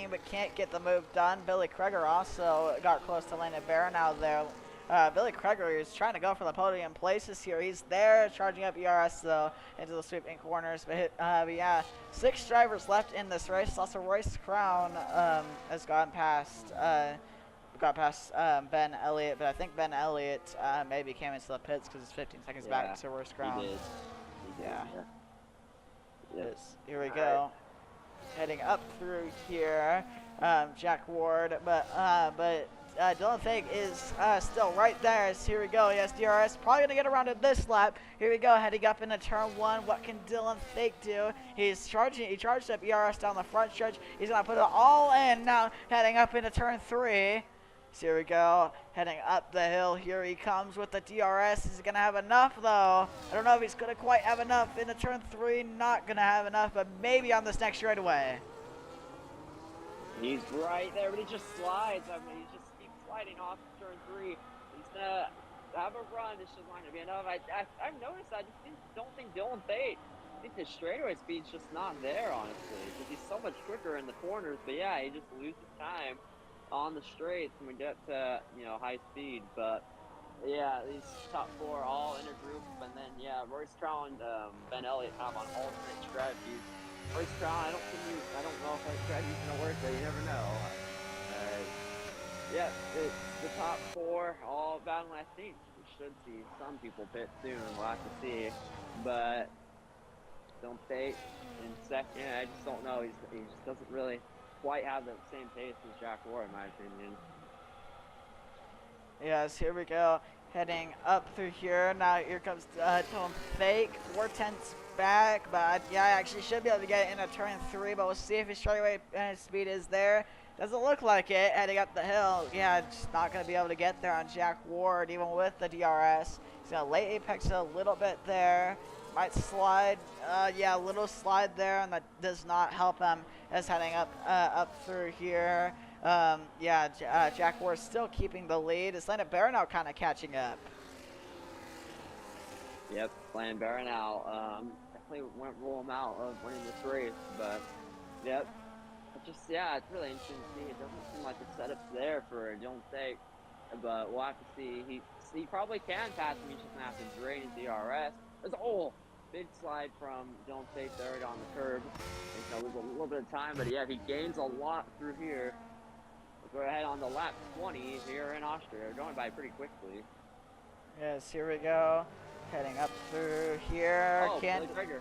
but can't get the move done. Billy Kreger also got close to Lena Baranow there. Billy Kreger is trying to go for the podium places here. He's there, charging up ERS though into the sweeping corners. But yeah, 6 drivers left in this race. Also, Royce Crown has gone past Ben Elliott, but I think Ben Elliott maybe came into the pits because it's 15 seconds back to Royce Crown. He did. Yeah. Yep. Here we go. Heading up through here, Jack Ward, but Dylan Thake is still right there. As here we go. He has DRS. Probably going to get around to this lap. Here we go. Heading up into turn 1. What can Dylan Thake do? He's charging. He charged up ERS down the front stretch. He's going to put it all in now. Heading up into turn 3. So here we go. Heading up the hill. Here he comes with the DRS. Is he going to have enough, though? I don't know if he's going to quite have enough into turn 3. Not going to have enough, but maybe on this next straightaway. He's right there, but he just slides. I mean, he just keeps sliding off turn 3. He's going to have a run. It's just not going to be enough. I've noticed, I just don't think Dylan Thake, I think his straightaway speed's just not there, honestly, because he's so much quicker in the corners. But yeah, he just loses time on the straights when we get to, high speed. But yeah, these top 4 all in a group, and then yeah, Royce Crown, Ben Elliott have on alternate strategies. Royce Crown, I don't know if that strategy's gonna work, but you never know. Yeah, it's the top 4 all battling. I think we should see some people pit soon. We'll have to see, but don't take in second. I just don't know. He just doesn't really quite have the same pace as Jack Ward, in my opinion. Yes, here we go. Heading up through here. Now here comes Dylan Thake. 4/10 back, but yeah, I actually should be able to get in a turn 3, but we'll see if his straightaway speed is there. Doesn't look like it. Heading up the hill. Yeah, just not going to be able to get there on Jack Ward, even with the DRS. He's going to late apex a little bit there. Might slide, yeah, a little slide there, and that does not help him as heading up through here. Yeah, Jack Ward still keeping the lead. Is Landon Baranow kind of catching up? Yep, Landon Baranow definitely won't rule him out of winning this race, but yep. Yeah, it's really interesting to see. It doesn't seem like the setup's there for Dylan Thake, but we'll have to see. He probably can pass him. He's just gonna have to drain his DRS. There's big slide from Dylan Thake there on the curb. He's gonna lose a little bit of time, but yeah, if he gains a lot through here, we're ahead on the lap 20 here in Austria. We're going by pretty quickly. Yes, here we go. Heading up through here. Billy Kreger.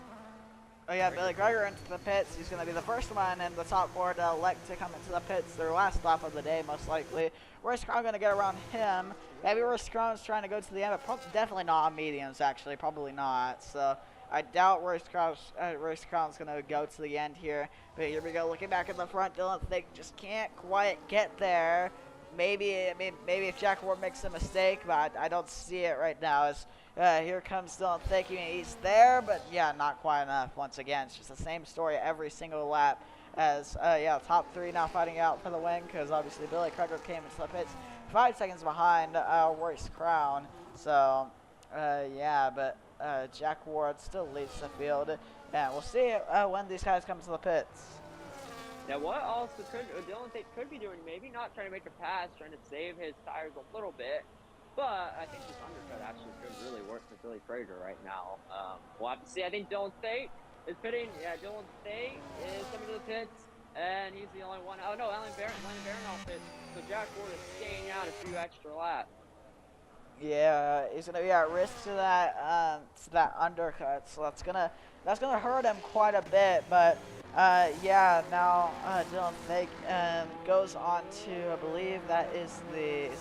Oh yeah, Billy Greger into the pits. He's going to be the first one in the top four to elect to come into the pits. Their last lap of the day, most likely. Royce Crown going to get around him. Maybe Royce Crown's trying to go to the end, but definitely not on mediums, actually. Probably not. So I doubt Royce Crown's going to go to the end here. But here we go. Looking back at the front, Dylan Thick just can't quite get there. Maybe if Jack Ward makes a mistake, but I don't see it right now. Here comes Dylan thinking he's there, but yeah, not quite enough. Once again, it's just the same story every single lap. As yeah, top three now fighting out for the win because obviously Billy Kreger came into the pits 5 seconds behind Royce Crown. So yeah, but Jack Ward still leads the field, and we'll see when these guys come to the pits. Now, what also Dylan Tate could be doing, maybe not trying to make a pass, trying to save his tires a little bit, but I think this undercut actually could really work for Billy Frazier right now. We'll have to see. I think Dylan Tate is pitting. Yeah, Dylan Tate is coming to the pits, and he's the only one. Oh no, Landon Barron all pits. So Jack Ward is staying out a few extra laps. Yeah, he's gonna be at risk to that undercut, so that's gonna hurt him quite a bit. But yeah, now Dylan Fake goes on to, I believe is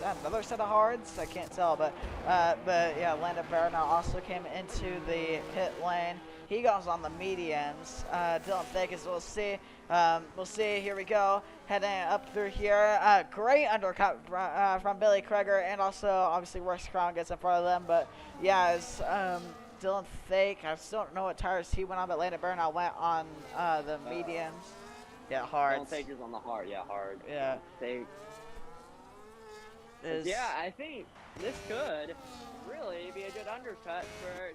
that another set of hards? I can't tell, but yeah, Landon Barron now also came into the pit lane. He goes on the mediums. Dylan Fake, as we'll see. We'll see. Here we go. Heading up through here. Great undercut from Billy Kreger, and also obviously Royce Crown gets in front of them. But yeah, as Dylan Fake, I still don't know what tires he went on, but Landon Burnout went on the mediums. Yeah, hard. Dylan Fake is on the hard. Yeah, hard. Yeah. Fake. Yeah, I think this could really be a good undercut for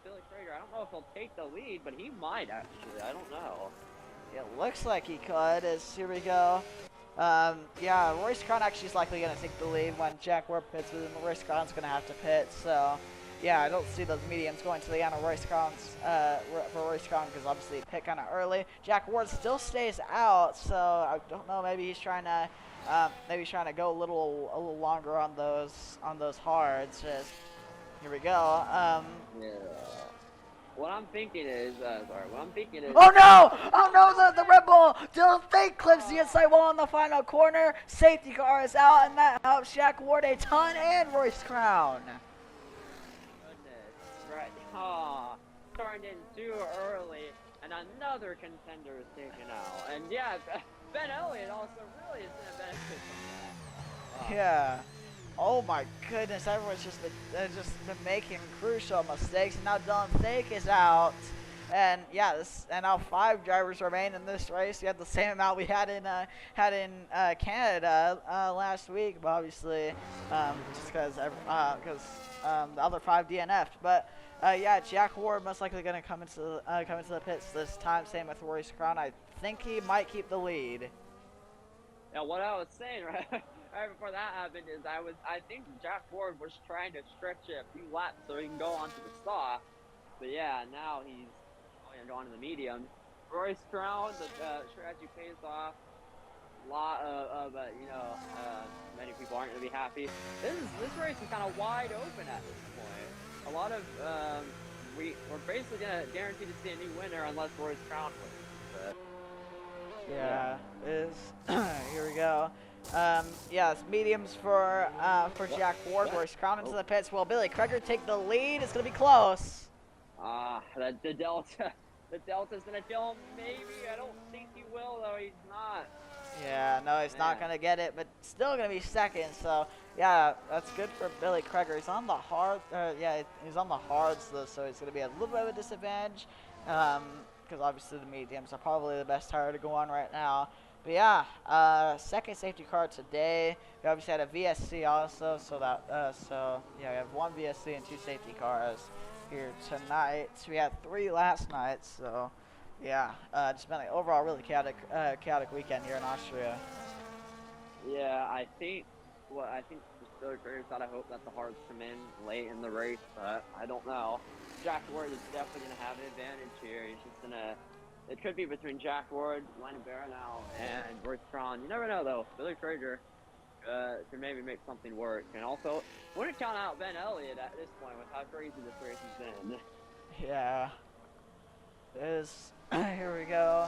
Billy Frazier. I don't know if he'll take the lead, but he might actually. I don't know. It looks like he could. Here we go. Yeah, Royce Crown actually is likely going to take the lead when Jack Ward pits, but then Royce Crown's going to have to pit. So, yeah, I don't see those mediums going to the end of Royce Crown's for Royce Crown because obviously he pit kind of early. Jack Ward still stays out, so I don't know. Maybe he's trying to go a little longer on those hards. Here we go. Yeah. What I'm thinking is, Oh no! Oh no! The Red Bull Dylan Fake clips the inside wall in the final corner. Safety car is out, and that helps Jack Ward a ton and Royce Crown. Goodness, right? Oh, turned in too early, and another contender is taken out. And yeah, Ben Elliott also really is going to benefit from that. Yeah. Oh my goodness, everyone's just been making crucial mistakes, and now Dylan Fake is out. And yeah, and now 5 drivers remain in this race. We had the same amount we had in Canada last week, but obviously just because the other 5 DNF'd. But yeah, Jack Ward most likely going to come into the pits this time. Same with Royce Crown. I think he might keep the lead. Now, what I was saying right before that happened is I think Jack Ward was trying to stretch it a few laps so he can go onto the soft. But yeah, now he's going to go onto the medium. Royce Crown, the strategy pays off. A lot of many people aren't going to be happy. This race is kind of wide open at this point. A lot of we're basically going to guarantee to see a new winner unless Royce Crown wins. Yeah, here we go. Yeah, it's mediums for Jack Ward. Royce Crown into the pits. Will Billy Kreger take the lead? It's gonna be close. The Delta's gonna kill him. Maybe. I don't think he will though. He's not. Yeah, no, he's not gonna get it, but still gonna be second. So yeah, that's good for Billy Kreger. He's on the hard. Yeah, he's on the hards though, so he's gonna be a little bit of a disadvantage. Because obviously the mediums are probably the best tire to go on right now. But yeah, second safety car today. We obviously had a VSC also, so yeah, we have 1 VSC and 2 safety cars here tonight. So we had 3 last night, so yeah, just been an overall really chaotic weekend here in Austria. Yeah, I think just Billy Kreger's got to hope that the hards come in late in the race, but I don't know. Jack Ward is definitely going to have an advantage here. He's just going to... It could be between Jack Ward, Landon Barron now, and Royce Crown. You never know, though. Billy Frazier could maybe make something work. And also, wouldn't count out Ben Elliott at this point with how crazy this race has been. Yeah. is here we go.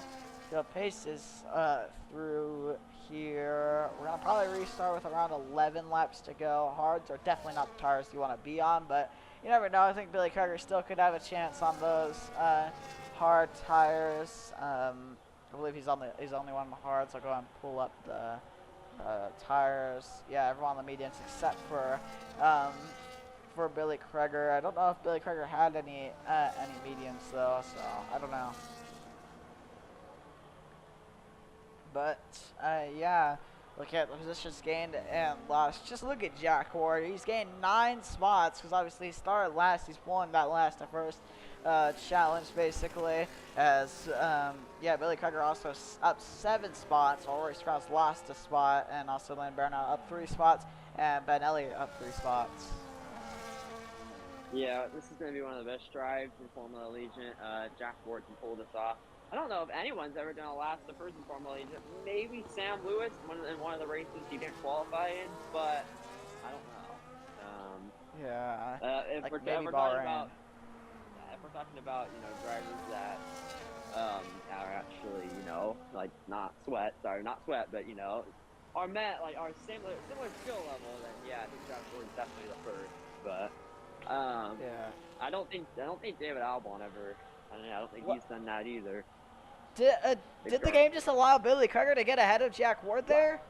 The pace is through here. We're gonna probably restart with around 11 laps to go. Hards are definitely not the tires you want to be on, but you never know. I think Billy Carter still could have a chance on those hard tires. I believe he's only one on the hards. I'll go ahead and pull up the tires. Yeah, everyone on the mediums except for Billy Kreger. I don't know if Billy Kreger had any mediums though, so I don't know. But yeah, look at the positions gained and lost. Just look at Jack Ward. He's gained 9 spots because obviously he started last. He's pulling that last at first challenge basically. As yeah, Billy Kreger also up 7 spots. Royce Krauss lost a spot, and also Lynn Bernal up 3 spots, and Ben Elliott up 3 spots. Yeah, this is going to be one of the best drives in Formula Allegiant. Jack Ward can pull this off. I don't know if anyone's ever going to last the first in Formula Allegiant. Maybe Sam Lewis in one of the races he didn't qualify in, but I don't know. Yeah, if like we're maybe talking about, if we're talking about drivers that are actually like not sweat, but are met like are similar skill level, then yeah, I think Jack Ward's definitely the first, but. Yeah. I don't think David Albon ever. I don't think he's done that either. Did the game just allow Billy Kreger to get ahead of Jack Ward there?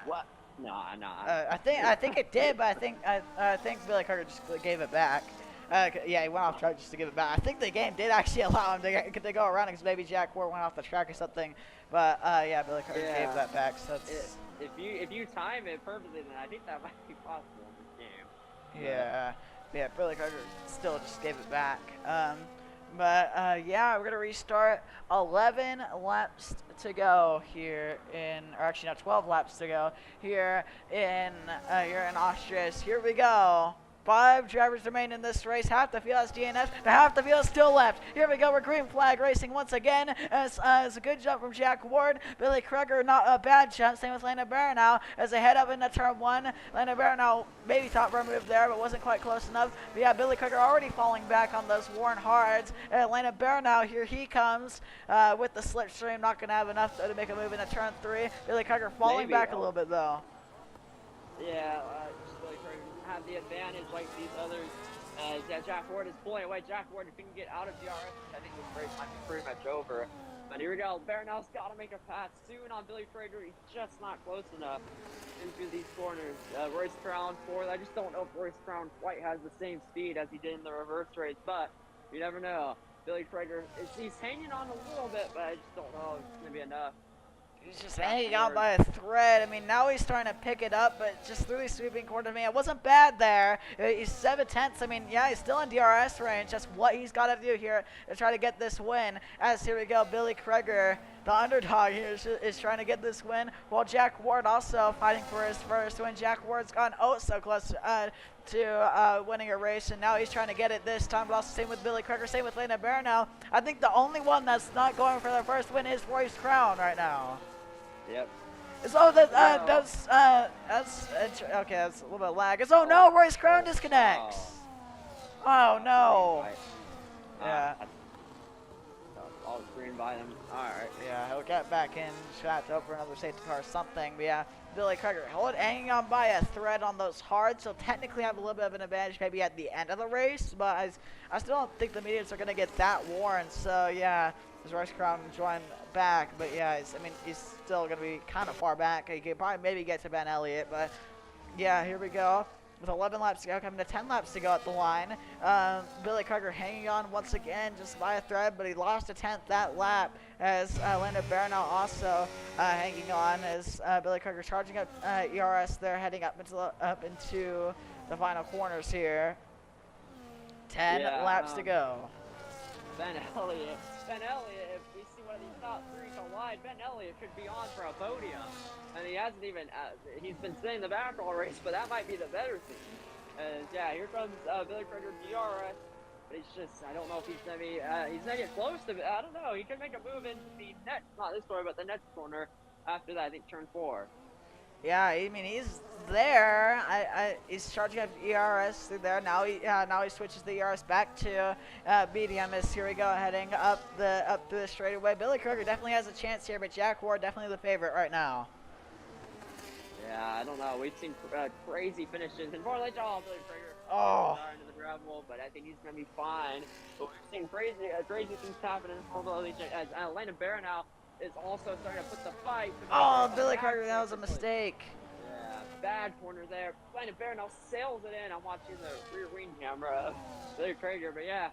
What? Nah. I think it did, but I think Billy Kreger just gave it back. Yeah, he went off track just to give it back. I think the game did actually allow him to go around because maybe Jack Ward went off the track or something. But yeah, Billy Kreger gave that back. So if you time it perfectly, then I think that might be possible in this game. Yeah. Yeah, Billy Kreger still just gave it back. But yeah, we're gonna restart. 11 laps to go here or actually no, 12 laps to go here in Austria. Here we go. 5 drivers remain in this race. Half the field is DNF. Half the field is still left. Here we go. We're green flag racing once again. As a good jump from Jack Ward. Billy Kreger, not a bad jump. Same with Lena Baranow as they head up into turn 1. Lena Baranow maybe thought for a move there, but wasn't quite close enough. But yeah, Billy Kreger already falling back on those worn hards. Lena Baranow, here he comes with the slipstream. Not going to have enough to make a move into turn 3. Billy Kreger falling back a little bit though. Yeah, Billy Kreger have the advantage like these others. Yeah, Jack Ward is pulling away. Jack Ward, if he can get out of DRS, I think this race might be pretty much over. But here we go. Baranow's got to make a pass soon on Billy Kreger. He's just not close enough into these corners. Royce Crown fourth. I just don't know if Royce Crown quite has the same speed as he did in the reverse race, but you never know. Billy Kreger, he's hanging on a little bit, but I just don't know if it's going to be enough. He's just hanging on by a thread. I mean, now he's starting to pick it up, but just really sweeping corner to me. It wasn't bad there. He's 7/10. I mean, yeah, he's still in DRS range. That's what he's got to do here to try to get this win. As here we go, Billy Kreger, the underdog here, is trying to get this win, while Jack Ward also fighting for his first win. Jack Ward's gone so close to winning a race, and now he's trying to get it this time, but also same with Billy Kreger, same with Lena Baranow. I think the only one that's not going for their first win is Royce Crown right now. Yep. So that's okay. That's a little bit of lag. Oh no, Royce Crown disconnects. Oh no. Yeah. All green by them. All right. Yeah, he'll get back in. Just have to open another safety car or something. But yeah, Billy Kreger hanging on by a thread on those hards, so technically have a little bit of an advantage maybe at the end of the race. But I still don't think the mediums are gonna get that worn. So yeah, there's Royce Crown join back, but yeah, he's still gonna be kind of far back. He could probably maybe get to Ben Elliott, but yeah, here we go. With 11 laps to go, coming to 10 laps to go at the line. Billy Kreger hanging on once again just by a thread, but he lost a 10th that lap as Lena Baranow also hanging on as Billy Kreger charging up ERS there, heading up into the final corners here. 10 laps to go. Ben Elliott, if we see one of these top 3 collide, Ben Elliott could be on for a podium. And he hasn't even, he's been sitting in the back all race, but that might be the better thing. And yeah, here comes Billy Kreger DRS, but he's just, I don't know if he's going to be, he's not get close to it. I don't know, he could make a move into the next, not this corner, but the next corner after that, I think turn 4. Yeah, I mean he's there. He's charging up ERS through there. Now he switches the ERS back to BDM. As here we go, heading up the straightaway. Billy Kruger definitely has a chance here, but Jack Ward definitely the favorite right now. Yeah, I don't know. We've seen crazy finishes and more like Billy Kruger Oh. into the gravel, but I think he's gonna be fine. But we've seen crazy things happen in Allegiant as Landon Barrow now is also starting to put the fight. Oh, Billy Kruger, that was a mistake. Yeah, bad corner there. Landon Barrow now sails it in. I'm watching the rear wing camera of Billy Kruger, but yeah.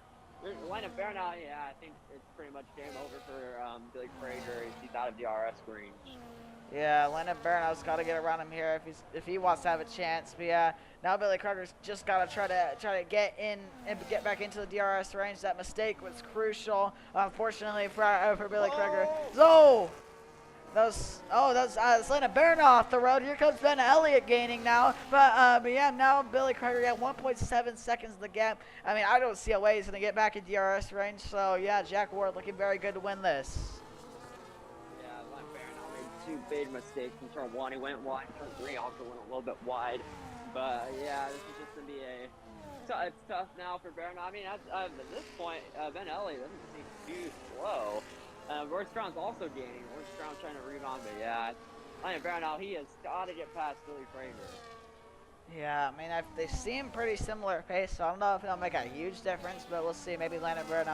Landon Barrow now, yeah, I think it's pretty much game over for Billy Kruger. He's out of the RS range. Yeah, Landon Barron's got to get around him here if he wants to have a chance. But yeah, now Billy Kruger's just got to try to get in and get back into the DRS range. That mistake was crucial, unfortunately for Billy Kruger. So that's Landon Barron off the road. Here comes Ben Elliott gaining now. But yeah, now Billy Kruger got 1.7 seconds the gap. I mean, I don't see a way he's gonna get back in DRS range. So yeah, Jack Ward looking very good to win this. Two big mistakes in turn 1. He went wide. Turn 3 also went a little bit wide. But yeah, this is just gonna be it's tough now for Barron. I mean, at this point, Ben Elliott doesn't seem too slow. Royce Brown's also gaining. Royce Brown trying to rebound, but yeah, Landon Barron now he has got to get past Billy Kruger. Yeah, I mean, they seem pretty similar pace, so I don't know if it'll make a huge difference, but we'll see. Maybe Landon Barron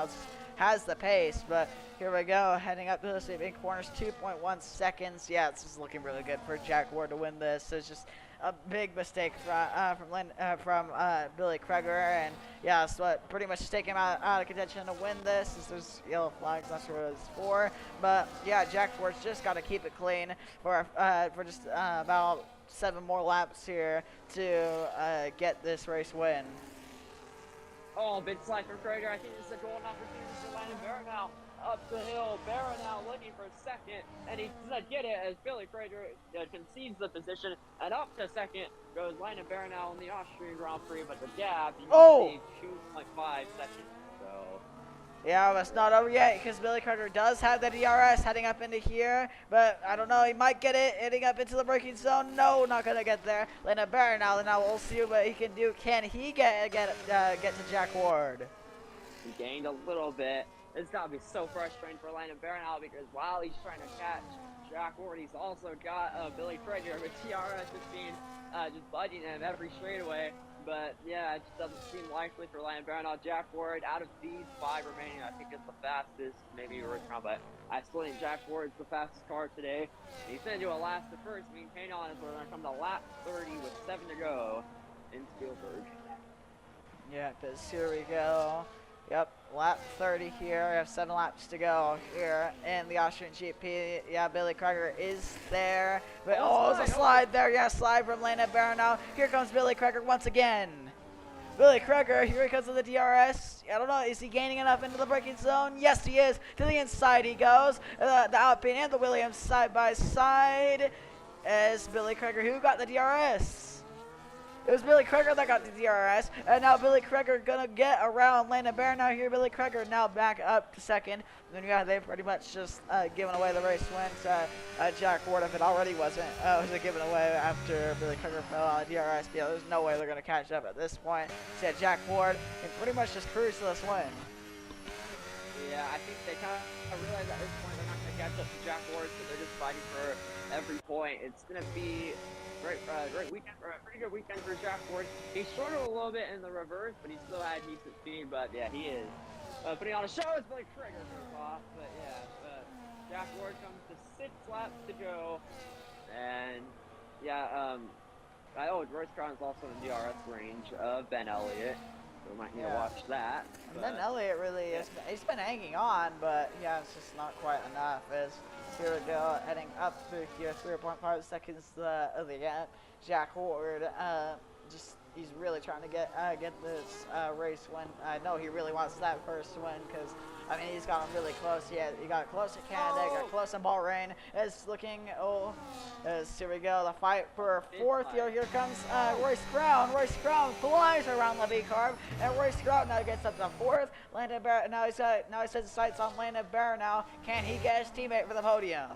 has the pace, but here we go, heading up to the sweeping corners, 2.1 seconds. Yeah, this is looking really good for Jack Ward to win this. It's just a big mistake from Billy Kruger, and yeah, so what pretty much take him out of contention to win this. There's yellow flags, not sure what it's for, but yeah, Jack Ward's just got to keep it clean for just about 7 more laps here to get this race win. Oh, big slide for Kruger. I think this is a golden opportunity for Landon Barrow now. Up the hill, Barrow now looking for second, and he does get it as Billy Kruger concedes the position, and up to second goes Landon Barrow now in the Austrian Grand Prix, but the gap, you can see 2.5 seconds, so... Yeah, it's not over yet because Billy Kruger does have the DRS heading up into here, but I don't know, he might get it heading up into the braking zone. No, not gonna get there. Landon Barrow now we'll see what he can do. Can he get to Jack Ward? He gained a little bit. It's gotta be so frustrating for Landon Barrow now because while he's trying to catch Jack Ward, he's also got Billy Kruger with TRS just being just budging him every straightaway. But yeah, it just doesn't seem likely for Landon Barrow now. Jack Ward, out of these 5 remaining, I think it's the fastest, maybe right now, but I still think Jack Ward's the fastest car today. He's gonna do a last to first. I mean, hang on, we're gonna come to lap 30 with 7 to go in Spielberg. Yeah, because here we go. Yep, lap 30 here. We have 7 laps to go here in the Austrian GP. Yeah, Billy Kruger is there. But there's a slide there. Yeah, slide from Landon Barrow now. Here comes Billy Kruger once again. Billy Kruger, here he comes with the DRS. I don't know, is he gaining enough into the braking zone? Yes, he is. To the inside he goes. The Alpine and the Williams side by side. As Billy Kruger, who got the DRS? It was Billy Kruger that got the DRS, and now Billy Kruger gonna get around Landon Barrow. Now here, Billy Kruger now back up to second. And then yeah, they pretty much just given away the race win to Jack Ward if it already wasn't given away after Billy Kruger fell out of DRS. Yeah, there's no way they're gonna catch up at this point. So yeah, Jack Ward can pretty much just cruise to this win. Yeah, I think they kind of realize at this point they're not gonna catch up to Jack Ward, so they're just fighting for every point. It's gonna be great weekend, pretty good weekend for Jack Ward. He struggled a little bit in the reverse, but he still had decent speed. But yeah, he is putting on a show as Billy Kruger goes off. But yeah, Jack Ward comes to 6 laps to go, and yeah, Royce Brown is also in the DRS range of Ben Elliott. So we might need to watch that. And Ben Elliott really he's been hanging on, but yeah, it's just not quite enough. Here we go, heading up through here, 3.5 seconds of the gap. Jack Ward, he's really trying to get this race win. I know he really wants that first win because I mean he's gotten really close. Yeah, he got close at Canada, got close in Bahrain. It's looking here we go, the fight for 4th. Here comes Royce Brown. Royce Brown flies around Levy Carb, and Royce Brown now gets up to 4th. Landon Barrow now he sets his sights on Landon Barrow now. Can he get his teammate for the podium?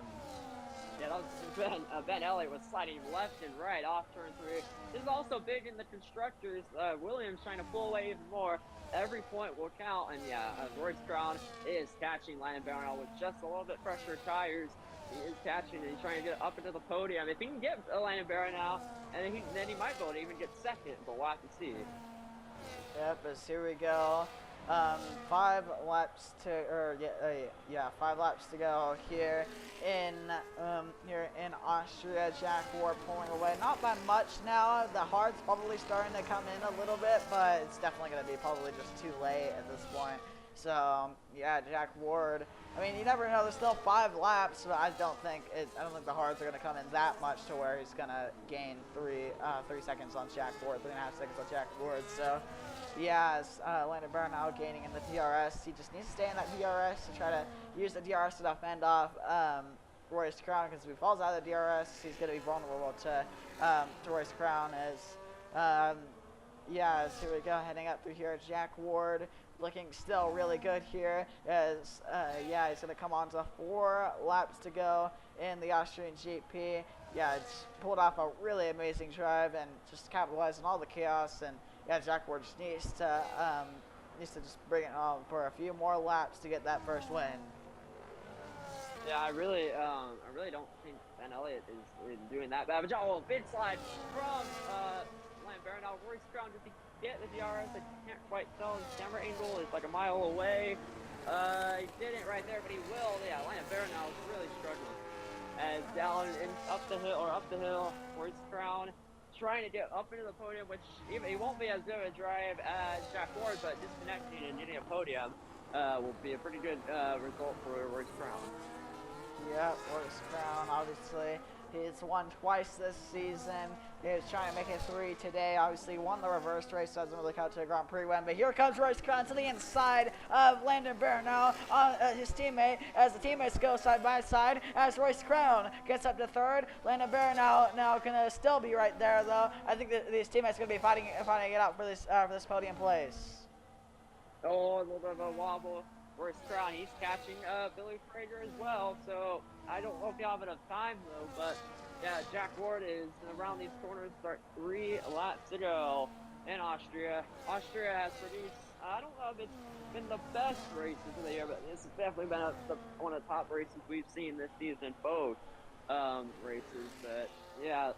Yeah, that was Ben Elliott was sliding left and right off turn 3. This is also big in the constructors. Williams trying to pull away even more. Every point will count, and yeah, Royce Crown is catching Landon Barnell with just a little bit fresher tires. He is catching, and he's trying to get up into the podium. If he can get Landon Barnell, and then he might be able to even get second, but we'll have to see. Yep, as here we go. 5 laps to, or yeah, 5 laps to go here in Austria. Jack Ward pulling away, not by much now. The hard's probably starting to come in a little bit, but it's definitely going to be probably just too late at this point. So yeah, Jack Ward. I mean, you never know. There's still 5 laps, but I don't think the hards are going to come in that much to where he's going to gain 3 seconds on Jack Ward, 3.5 seconds on Jack Ward. So yeah, as Landon Barnell gaining in the DRS, he just needs to stay in that DRS to try to use the DRS to fend off Royce Crown, because if he falls out of the DRS, he's going to be vulnerable to Royce Crown. As yeah, so here we go, heading up through here. Jack Ward looking still really good here, as yeah, he's going to come on to 4 laps to go in the Austrian GP. Yeah, it's pulled off a really amazing drive and just capitalizing on all the chaos. And yeah, Jack Ward just needs to just bring it on for a few more laps to get that first win. Yeah, I really don't think Ben Elliott is doing that bad. But oh, big slide from Landon Barnell. Royce Crown just to get the DRS. I can't quite tell. His camera angle is like a mile away. He didn't right there, but he will. Yeah, Landon Barnell is really struggling. As down and up the hill, Royce Crown trying to get up into the podium, which he won't be as good of a drive as Jack Ward, but disconnecting and getting a podium will be a pretty good result for Royce Crown. Yeah, Royce Crown, obviously, he's won twice this season. He's trying to make it 3 today. Obviously, won the reverse race, so doesn't really count to a Grand Prix win. But here comes Royce Crown to the inside of Landon Barnell, his teammate, as the teammates go side by side. As Royce Crown gets up to 3rd, Landon Barnell now gonna still be right there, though. I think that these teammates gonna be fighting it out for this podium place. Oh, a little bit of a wobble. Royce Crown, he's catching Billy Frager as well, so I don't know if he'll have enough time though, but yeah, Jack Ward is around these corners. Start 3 laps to go in Austria. Austria has produced, I don't know if it's been the best races of the year, but this has definitely been one of the top races we've seen this season, both races. But yeah,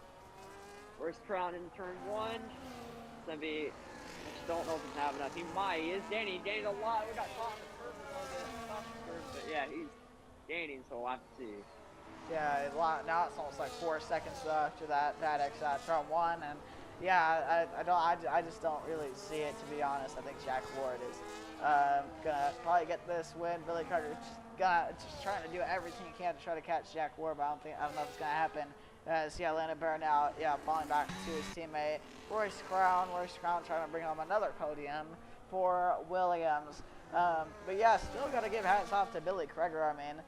Royce Crown in turn 1. It's gonna be, I just don't know if he's gonna have enough. He might. He is gaining. He gained a lot. We got caught in the curve a little bit, but yeah, he's gaining, so we'll have to see. Yeah, now it's almost like 4 seconds after that turn 1, and yeah, I just don't really see it, to be honest. I think Jack Ward is gonna probably get this win. Billy Carter just trying to do everything he can to try to catch Jack Ward, but I don't know if it's gonna happen. As yeah, Landon Barnell, falling back to his teammate Royce Crown. Royce Crown trying to bring home another podium for Williams. But yeah, still got to give hats off to Billy Kreger. I mean,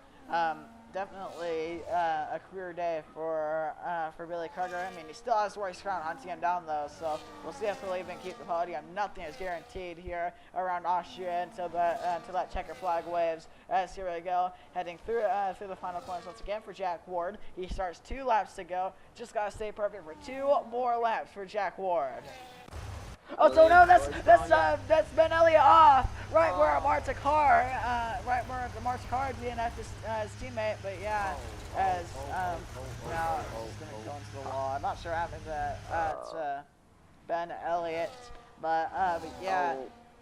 definitely a career day for Billy Kreger. I mean, he still has Royce Crown hunting him down though, so we'll see if he'll even keep the podium. Nothing is guaranteed here around Austria until that checker flag waves. As here we go, heading through the final corners once again for Jack Ward. He starts 2 laps to go. Just gotta stay perfect for 2 more laps for Jack Ward. Oh, so no, that's Ben Elliott off right where Marta Carr, DNF his teammate. But yeah, as now he's gonna go into the wall. I'm not sure what happened at Ben Elliott, but yeah.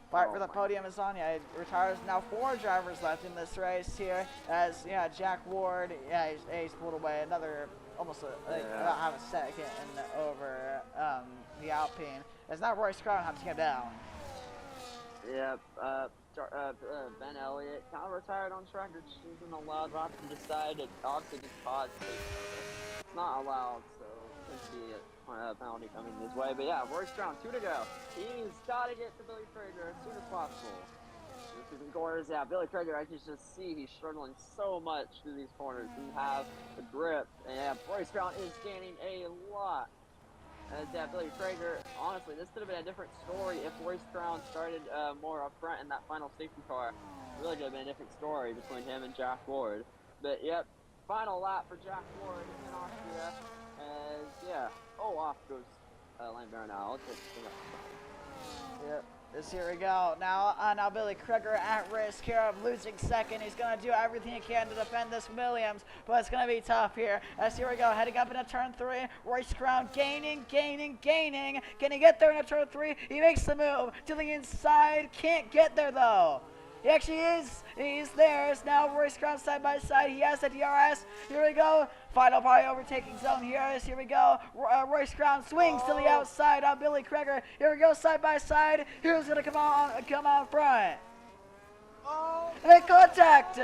Fight for the podium is on. Yeah, he retires. Now 4 drivers left in this race here. As yeah, Jack Ward, yeah, he's pulled away another almost about half a second over the Alpine. As now Royce Crown hunting him down. Yep. Ben Elliott kind of retired on track, which isn't allowed. We'll have to decide to obviously just pause. It's not allowed, so there's be a penalty coming this way. But yeah, Royce Crown, 2 to go. He's got to get to Billy Frager as soon as possible. This is in corners. Yeah, Billy Frager, I can just see he's struggling so much through these corners. He have the grip. And yeah, Royce Crown is gaining a lot. As yeah, Billy Frager, honestly, this could have been a different story if Royce Crown started more up front in that final safety car. Really could have been a different story between him and Jack Ward. But yep, final lap for Jack Ward in Austria. As, yeah, off goes Lambert now. I'll take the Yep. Here we go. Now Billy Krieger at risk here of losing second. He's going to do everything he can to defend this Williams, but it's going to be tough here. As here we go, heading up into turn 3. Royce Crown gaining. Can he get there into turn 3? He makes the move to the inside. Can't get there, though. He actually is. He's there. It's now Royce Crown side by side. He has the DRS. Here we go. Final probably overtaking zone here. Here we go. Royce Crown swings to the outside on Billy Krieger. Here we go, side by side. Who's gonna come on front? And contact.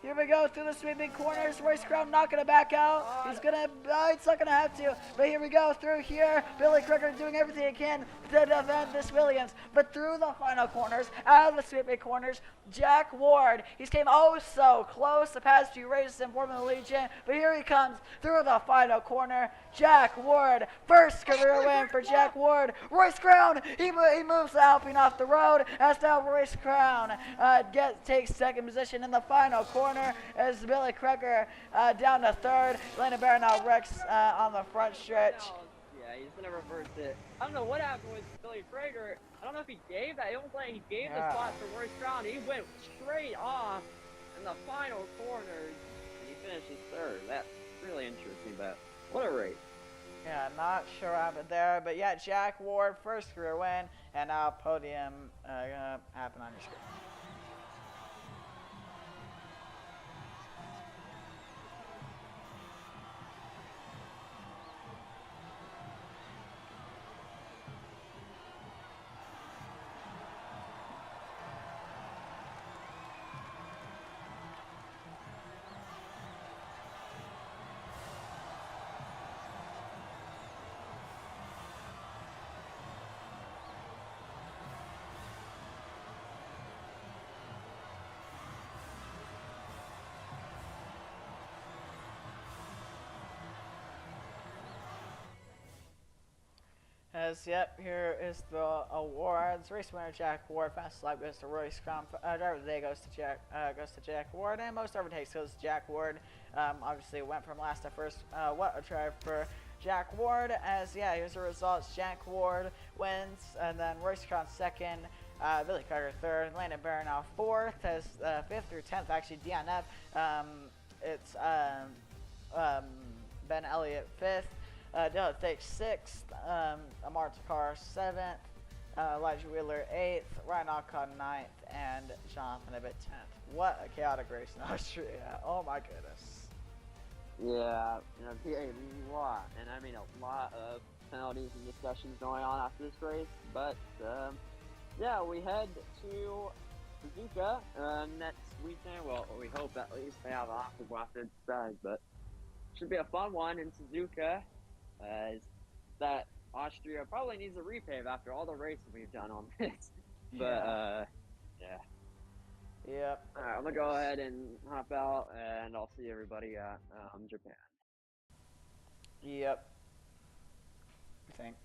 Here we go through the sweeping corners. Royce Crown not going to back out. He's not going to have to. But here we go through here. Billy Krieger doing everything he can to defend this Williams. But through the final corners, out of the sweeping corners, Jack Ward. He's came so close the past few races in Formula Allegiant. But here he comes through the final corner. Jack Ward. First career win for Jack Ward. Royce Crown. He moves the Alpine off the road. As now Royce Crown takes second position in the final corner. As Billy Krieger down to third. Landon Barron now wrecks on the front stretch. Yeah, he's gonna reverse it. I don't know what happened with Billy Krieger. I don't know if he gave that. It was like he gave the spot for Royce Crown. He went straight off in the final corners, and he finishes third. That's really interesting. But what a race! Yeah, not sure what happened there, but yeah, Jack Ward first career win, and now podium gonna happen on your screen. Here is the awards. Race winner Jack Ward. Fastest lap goes to Royce Crown. Driver of the day goes to Jack Ward, and most overtakes goes to Jack Ward. Obviously went from last to first. What a drive for Jack Ward. Here's the results. Jack Ward wins, and then Royce Crown second. Billy Krieger third. Landon Barron now fourth. As fifth through 10th actually DNF. It's Ben Elliott fifth. Dylan Thake 6th, Amar Takar 7th, Elijah Wheeler 8th, Ryan Alcott 9th, and Jonathan Abbott 10th. What a chaotic race in Austria. Oh my goodness. Yeah, a lot, and I mean a lot of penalties and discussions going on after this race. But yeah, we head to Suzuka next weekend. Well, we hope at least they have an obstacle after decide, but should be a fun one in Suzuka. That Austria probably needs a repave after all the races we've done on this. But yeah. Yep. Alright, I'm gonna go ahead and hop out, and I'll see everybody at Japan. Yep. Thank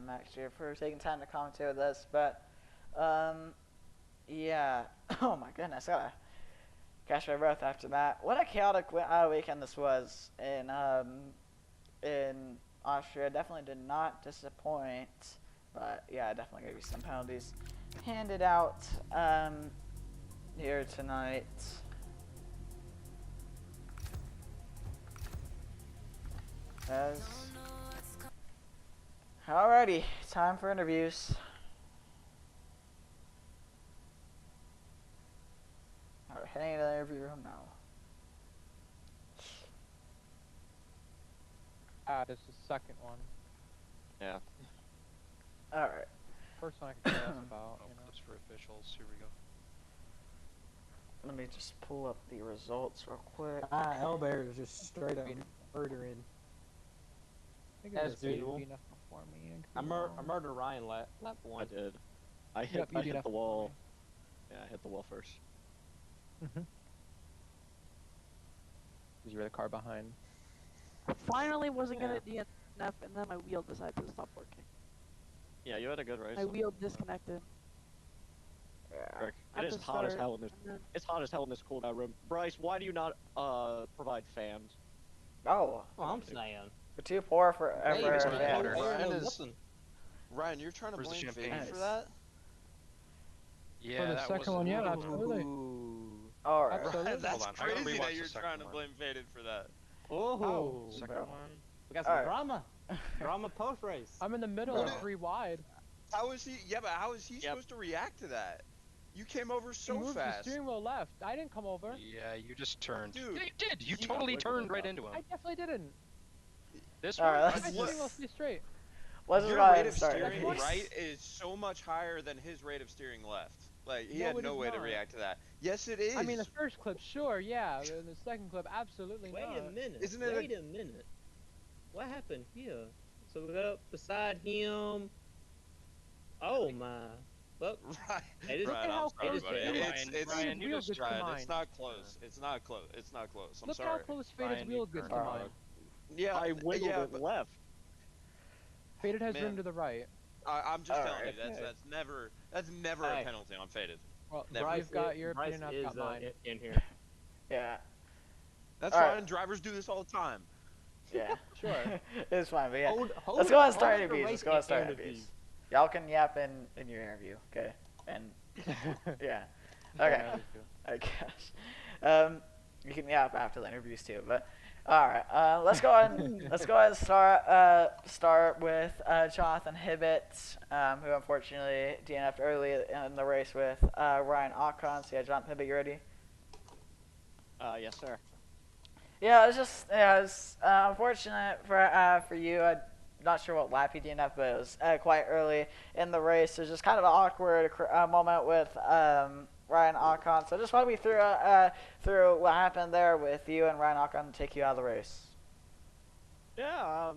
Max here for taking time to commentate with us, but yeah. Oh my goodness, I gotta catch my breath after that. What a chaotic weekend this was in Austria. Definitely did not disappoint, but yeah, definitely gonna be some penalties handed out here tonight. Alrighty, time for interviews. Alright, heading into the interview room now. This is the second one. Yeah. Alright. First one I can tell us about. Just for officials, here we go. Let me just pull up the results real quick. Elbear is just straight up murdering. As usual. I murdered Ryan lap one. I did. I hit the wall. Yeah, I hit the wall first. Because you were the car behind. I finally wasn't gonna DNF, and then my wheel decided to stop working. Yeah, you had a good race. My wheel disconnected. Yeah. Frick. At It is the hot as start, hell in this. and then- It's hot as hell in this cooldown room. Bryce, why do you not provide fans? Oh, Oh, I'm saying. we're too poor for Hey, ever. it's man, my Yeah. water. Ryan Ryan is- is. Ryan, you're trying to Where's the blame champagne? Fade for Nice. that? Yeah, For the that second was one, yeah, Ooh. absolutely. All right. Absolutely. Ryan, that's Hold on, I gotta crazy rewatch that the you're second trying to one. blame Faded for that. Oh, Second bro. one. we got some Alright. drama. Drama post race. I'm in the middle What of is- 3 wide. How is he? Yeah, but how is he Yep. supposed to react to that? You came over He so moved the fast. steering wheel left. I didn't come over. Yeah, you just turned. Dude, Yeah, you did. You he- totally Wiggle turned it right up. into I him. definitely didn't. This All right, one. let's My Look. steering wheel stayed straight. Let's Your just go rate ahead of and start. steering What? right is so much higher than his rate of steering left. Like he No, had it no is way to not. react to that. Yes, it is. I mean, the first clip, sure, yeah. In the second clip, absolutely Wait not. a minute. Isn't it a- Wait a minute. What happened here? So we got up beside him. Oh my. Well, Right. it is Ryan, how I'm sorry, close buddy. it is. It's Ryan, you Real just good to Ryan, mine. it's not close. It's not close. It's not close. I'm Look sorry. how close Faded's Ryan, wheel you gets to turned. mine. Yeah, I wiggled yeah, it but left. Faded has Man. room to the right. I'm just telling Alright. you that's never a Hey. penalty on Faded. Well, Never. you've got your Bryce opinion, I've is got mine. in here. Yeah. That's Alright. fine. Drivers do this all the time. Yeah. Sure. it's fine, but yeah. Hold Let's go ahead and hold start the interviews. race Let's go ahead and start interview. interviews. Y'all can yap in your interview, okay? And yeah. Okay. Yeah, me too. I guess. You can yap after the interviews too, but all right. Let's go ahead. Let's go ahead and start with Jonathan Hibbett, who unfortunately DNF'd early in the race with Ryan Ocon. So yeah, Jonathan Hibbett, you ready? Yes, sir. Yeah, it's unfortunate for you. I'm not sure what lap you DNF'd, but it was quite early in the race. It was just kind of an awkward moment with Ryan Ocon. So just walk me through what happened there with you and Ryan Ocon to take you out of the race. Yeah,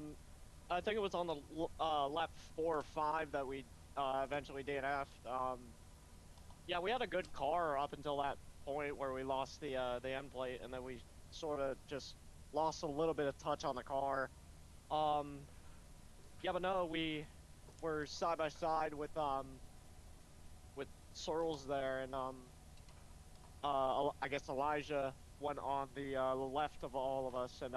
I think it was on the lap 4 or 5 that we eventually DNF'd. Yeah, we had a good car up until that point where we lost the end plate, and then we sort of just lost a little bit of touch on the car. Yeah, but no, we were side by side with Searles there, and I guess Elijah went on the left of all of us, and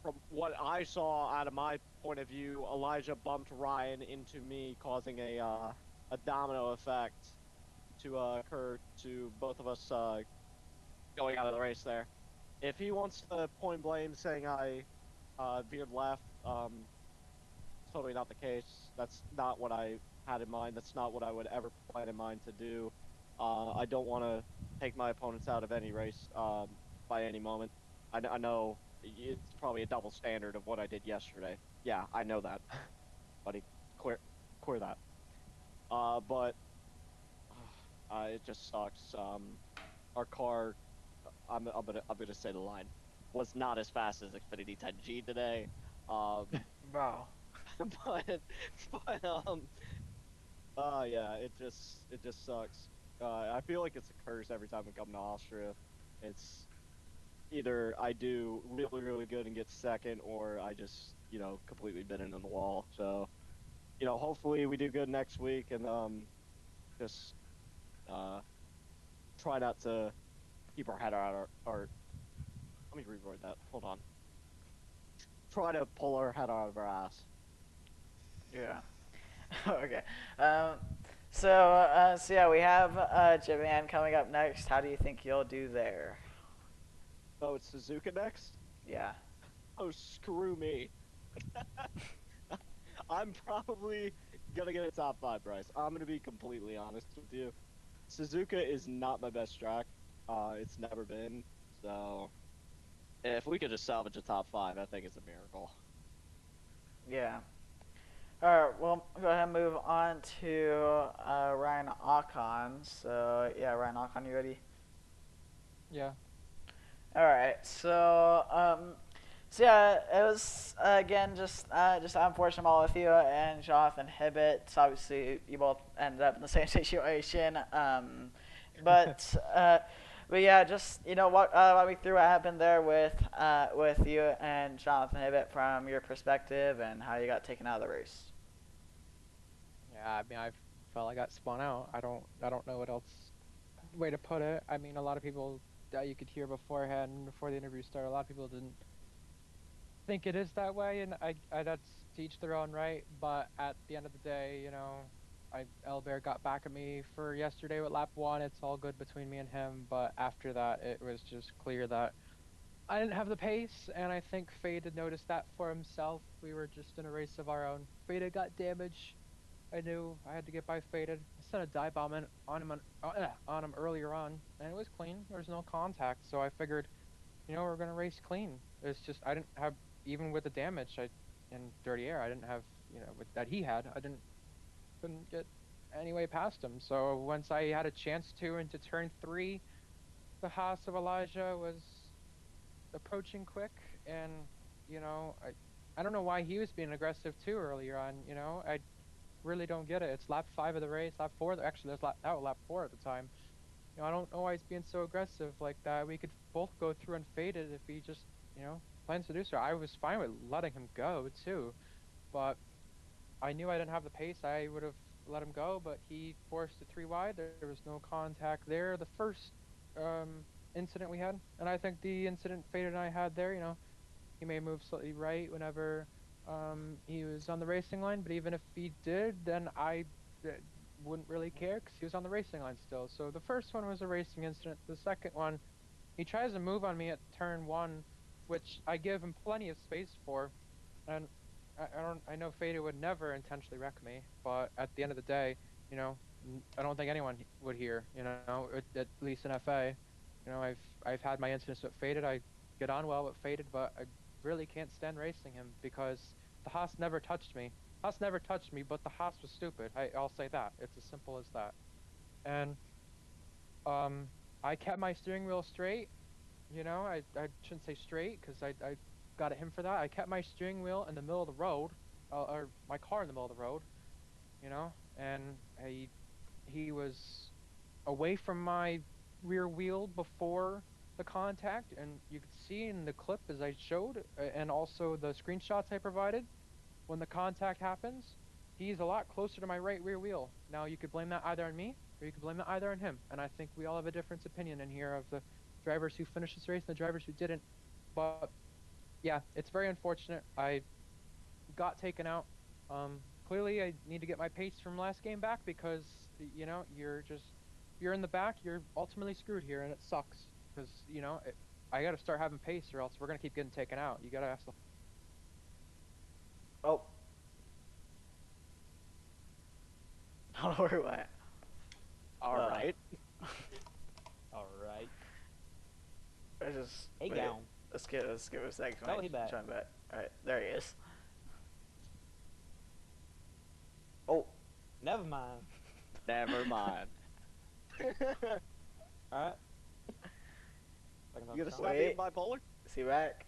from what I saw out of my point of view, Elijah bumped Ryan into me, causing a domino effect to occur to both of us going out of the race there. If he wants to point blame saying I veered left, totally not the case. That's not what I had in mind. That's not what I would ever plan in mind to do. I don't want to take my opponents out of any race by any moment. I know it's probably a double standard of what I did yesterday. Yeah, I know that, buddy. Clear that. But it just sucks. Our car, I'm gonna say the line, was not as fast as Xfinity 10G today. Wow. Yeah, it just sucks. I feel like it's a curse every time we come to Austria. It's either I do really, really good and get second, or I just, completely been in the wall. So, hopefully we do good next week, and just try not to keep our head out our let me reword that. Hold on. Try to pull our head out of our ass. Yeah. Okay. So yeah, we have Japan coming up next. How do you think you'll do there? Oh, it's Suzuka next? Yeah. Oh, screw me. I'm probably gonna get a top 5, Bryce. I'm gonna be completely honest with you. Suzuka is not my best track. It's never been. So, if we could just salvage a top 5, I think it's a miracle. Yeah. Alright, well, go ahead and move on to Ryan Ocon. So, yeah, Ryan Ocon, you ready? Yeah. Alright, so yeah, it was, again, just unfortunate all with you and Jonathan Hibbett. Obviously, you both ended up in the same situation. But yeah, just, walk me through what happened there with you and Jonathan Hibbett from your perspective and how you got taken out of the race. Yeah, I mean, felt I got spun out. I don't know what else way to put it. I mean, a lot of people that you could hear beforehand, before the interview started, a lot of people didn't think it is that way, and I that's to each their own, right? But at the end of the day, you know, Elbear got back at me for yesterday with lap one. It's all good between me and him. But after that, it was just clear that I didn't have the pace, and I think Fade had noticed that for himself. We were just in a race of our own. Faded got damaged. I knew I had to get by Faded. I sent a dive bomb on him earlier on, and it was clean. There was no contact, so I figured, you know, we're gonna race clean. It's just I didn't have, even with the damage in dirty air, I didn't have, you know, with that he had, couldn't get any way past him. So once I had a chance to into turn 3, the Haas of Elijah was approaching quick, and you know, I don't know why he was being aggressive too earlier on. You know, I really don't get it. It's lap 5 of the race, lap 4. Actually, there's lap 4 at the time. You know, I don't know why he's being so aggressive like that. We could both go through and fade it if he just, you know, plans to do so. I was fine with letting him go too, but I knew I didn't have the pace. I would have let him go, but he forced it 3 wide. There was no contact there. The first incident we had, and I think the incident Faded and I had there, you know, he may move slightly right whenever he was on the racing line, but even if he did, then I wouldn't really care because he was on the racing line still. So the first one was a racing incident. The second one, he tries to move on me at turn 1, which I give him plenty of space for, and I know Faded would never intentionally wreck me, but at the end of the day, you know, I don't think anyone would here, you know, at least in FA. You know, I've had my incidents with Faded. I get on well with Faded, but I really can't stand racing him because the Haas never touched me. Haas never touched me, but the Haas was stupid. I'll say that. It's as simple as that. And I kept my steering wheel straight. You know, I shouldn't say straight because I got at him for that. I kept my steering wheel in the middle of the road, or my car in the middle of the road. You know, and he was away from my rear wheel before the contact, and you could see in the clip as I showed, and also the screenshots I provided, when the contact happens, he's a lot closer to my right rear wheel. Now you could blame that either on me, or you could blame that either on him, and I think we all have a different opinion in here of the drivers who finished this race and the drivers who didn't. But yeah, it's very unfortunate. I got taken out. Clearly I need to get my pace from last game back because, you know, you're in the back, you're ultimately screwed here, and it sucks because, you know, I got to start having pace or else we're going to keep getting taken out. You got to ask the... Oh. I don't know where he went. All right. All right. I just... Hey, wait, down. Let's give him a second. Oh, he back. Try him back. Alright, there he is. Oh. Never mind. Never mind. All right. You gonna Stop being bipolar? Is he back?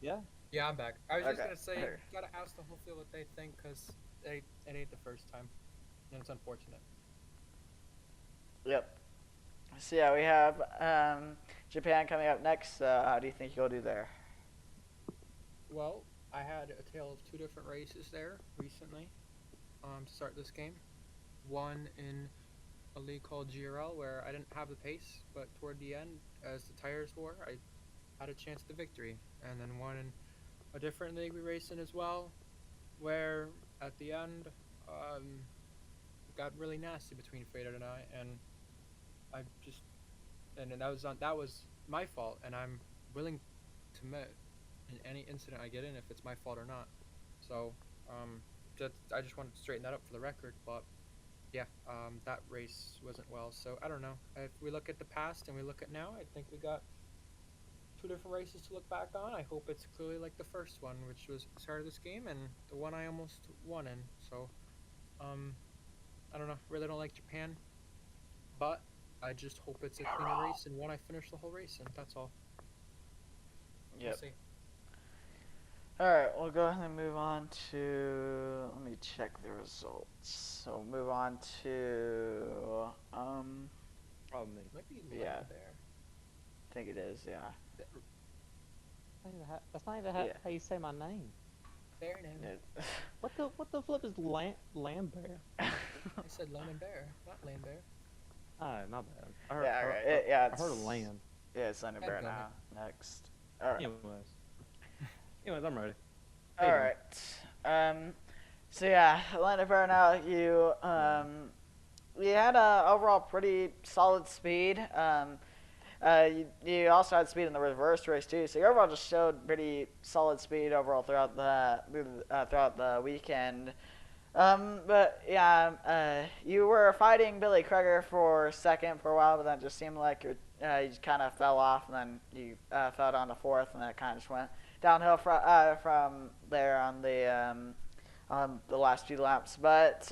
Yeah. Yeah, I'm back. I was just Okay. gonna say, Okay. you gotta ask the whole field what they think, cause it ain't the first time, and it's unfortunate. Yep. So yeah, we have Japan coming up next. How do you think you'll do there? Well, I had a tale of 2 different races there recently, to start this game. One in a league called GRL where I didn't have the pace, but toward the end, as the tires wore, I had a chance at the victory. And then one in a different league we raced in as well, where at the end, it got really nasty between Faded and I, and I just, and that was my fault, and I'm willing to admit in any incident I get in if it's my fault or not. So, I just wanted to straighten that up for the record, but yeah, that race wasn't well. So I don't know. If we look at the past and we look at now, I think we got 2 different races to look back on. I hope it's clearly like the first one, which was the start of this game, and the one I almost won in. So, I don't know. Really don't like Japan, but I just hope it's a cleaner race and one I finish the whole race in. That's all. We'll Yep. see. Alright, we'll go ahead and move on to... Let me check the results. So we'll move on to... Probably me. Might be Yeah. there. I think it is, yeah. That's not even how, Yeah. how you say my name. There now. It- What the flip is Lambear? I said Lone and Bear, not Lame Bear. Ah, my bad. Yeah, okay. Yeah, I heard of it's land. yeah, it's Thunder Bear Dadgummit. now. Next. All right. Anyways, I'm ready. How All you doing? right. So yeah, Atlanta Burnout, you had a overall pretty solid speed. You also had speed in the reverse race too, so you overall just showed pretty solid speed overall throughout the weekend. But yeah, you were fighting Billy Kreger for second for a while, but then it just seemed like you just kind of fell off, and then you fell down to fourth, and then it kind of just went downhill from there on the last few laps. But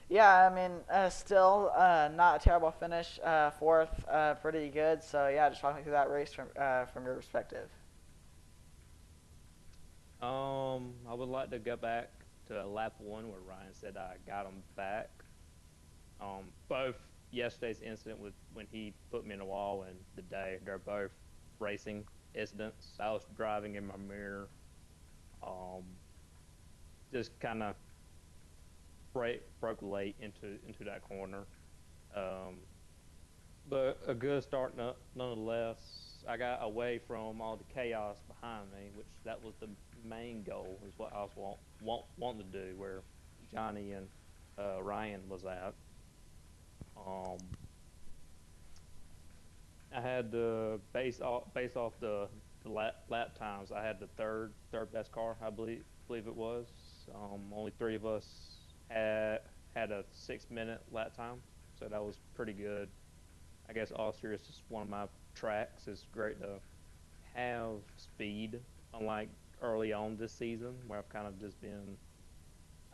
yeah, I mean, still not a terrible finish. Fourth, pretty good. So yeah, just walk me through that race from your perspective. I would like to go back to lap one where Ryan said I got him back. Both yesterday's incident with when he put me in the wall and the day they're both racing incidents. I was driving in my mirror, um, just kind of broke late into that corner. Um, but a good start nonetheless. I got away from all the chaos behind me, which that was the main goal, is what I was wanting to do, where Johnny and Ryan was at. Um, I had the based off the lap times. I had the third best car, I believe it was. Only three of us had a 6 minute lap time, so that was pretty good. I guess Austria is just one of my tracks. It's great to have speed, unlike early on this season where I've kind of just been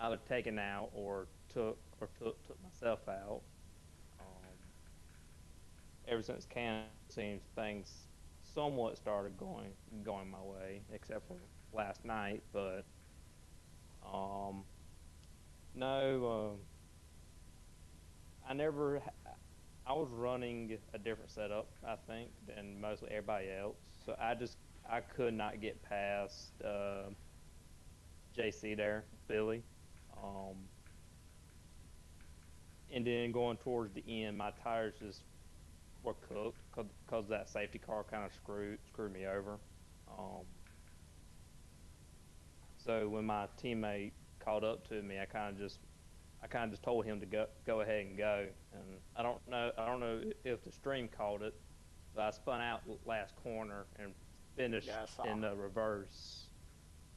either taken out or took myself out. Um, Ever since Canada, it seems things somewhat started going my way, except for last night. But um, no, I never. I was running a different setup, I think, than mostly everybody else. So I could not get past JC there, Billy. Um, and then going towards the end, my tires just were cooked because that safety car kind of screwed me over. Um, so when my teammate caught up to me, I kind of just told him to go ahead and go. And I don't know if the stream called it, but I spun out last corner and finished Yeah, I saw. in the reverse.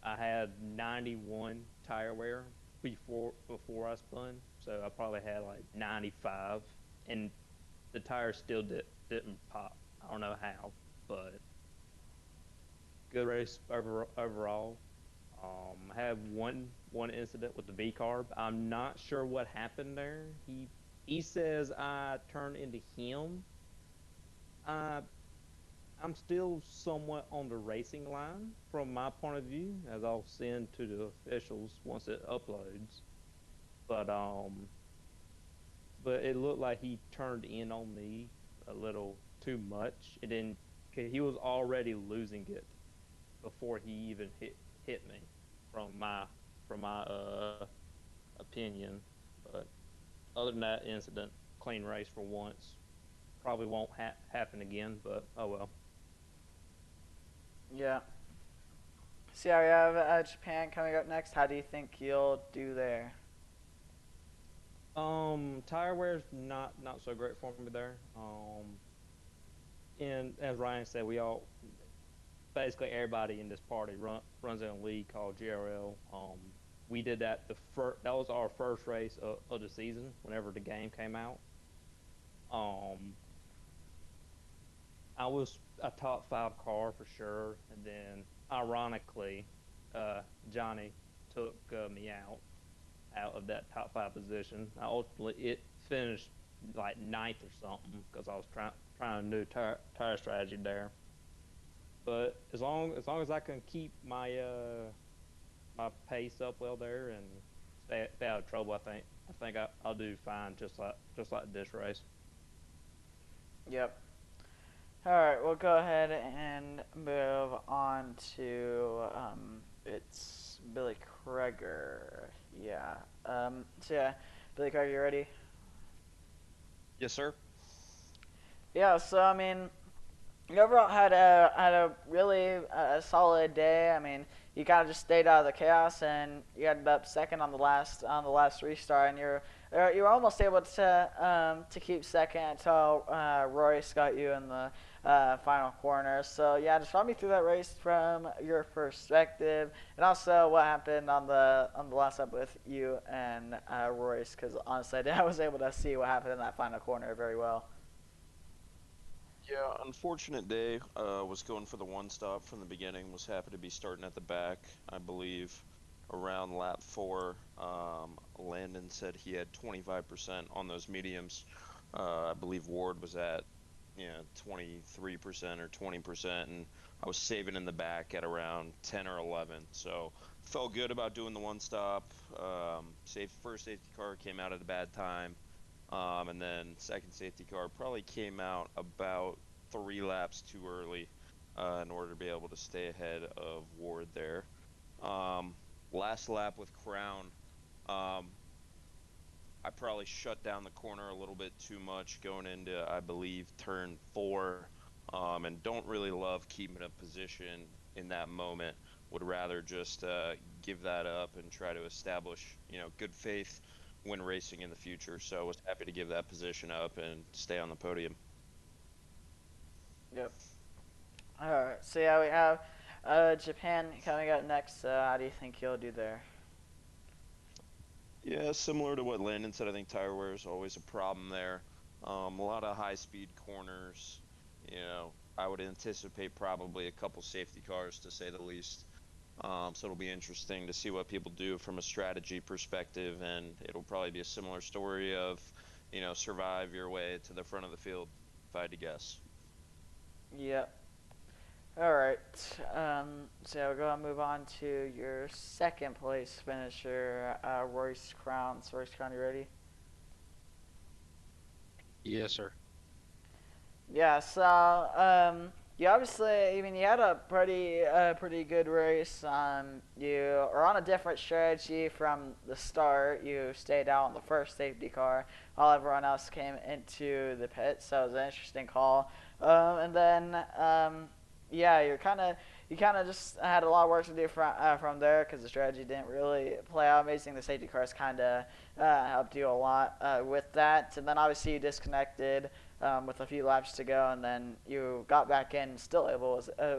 I had 91 tire wear before I spun, so I probably had like 95, and the tires still didn't pop. I don't know how, but good race overall. I had one incident with the V carb. I'm not sure what happened there. He says I turned into him. I I'm still somewhat on the racing line from my point of view, as I'll send to the officials once it uploads. But but it looked like he turned in on me a little too much. It didn't. He was already losing it before he even hit me from my opinion. But other than that incident, clean race for once. Probably won't happen again, but oh well. Yeah. So yeah, we have Japan coming up next. How do you think you'll do there? Tire wear's not so great for me there. And as Ryan said, we all basically everybody in this party runs in a league called GRL. We did that that was our first race of the season. Whenever the game came out, um, I was a top five car for sure, and then ironically, Johnny took me out of that top five position. I ultimately it finished like ninth or something because I was trying a new tire strategy there. But as long as I can keep my pace up well there and stay out of trouble, I think I'll do fine just like this race. Yep. All right, we'll go ahead and move on to it's Billy Kreger. Yeah. So yeah, Billy Craig, you ready? Yes, sir. Yeah. So I mean, you overall had a really solid day. I mean, you kind of just stayed out of the chaos, and you ended up second on the last restart, and you were almost able to keep second until Royce got you in the final corner. So yeah, just run me through that race from your perspective, and also what happened on the last lap with you and Royce, because honestly, I was able to see what happened in that final corner very well. Yeah, unfortunate day. Was going for the one stop from the beginning. Was happy to be starting at the back. I believe around lap four. Landon said he had 25% on those mediums. I believe Ward was at 23% or 20%, and I was saving in the back at around 10 or 11. So felt good about doing the one stop. First safety car came out at a bad time. And then second safety car probably came out about 3 laps too early in order to be able to stay ahead of Ward there. Last lap with Crown, um, I probably shut down the corner a little bit too much going into, I believe, turn 4, and don't really love keeping a position in that moment. Would rather just give that up and try to establish, good faith when racing in the future. So I was happy to give that position up and stay on the podium. Yep. All right. So yeah, we have Japan coming up next. How do you think you'll do there? Yeah, similar to what Landon said, I think tire wear is always a problem there. A lot of high-speed corners. I would anticipate probably a couple safety cars to say the least. So it'll be interesting to see what people do from a strategy perspective, and it'll probably be a similar story of, survive your way to the front of the field, if I had to guess. Yep. All right. So we'll go and move on to your second place finisher, Royce Crown. So Royce Crown, you ready? Yes, sir. Yeah. So you obviously, I mean, you had a pretty good race. You are on a different strategy from the start. You stayed out on the first safety car while everyone else came into the pit. So it was an interesting call. And then yeah, you kind of just had a lot of work to do from there because the strategy didn't really play out amazing. The safety cars kind of helped you a lot with that, and then obviously you disconnected with a few laps to go, and then you got back in, was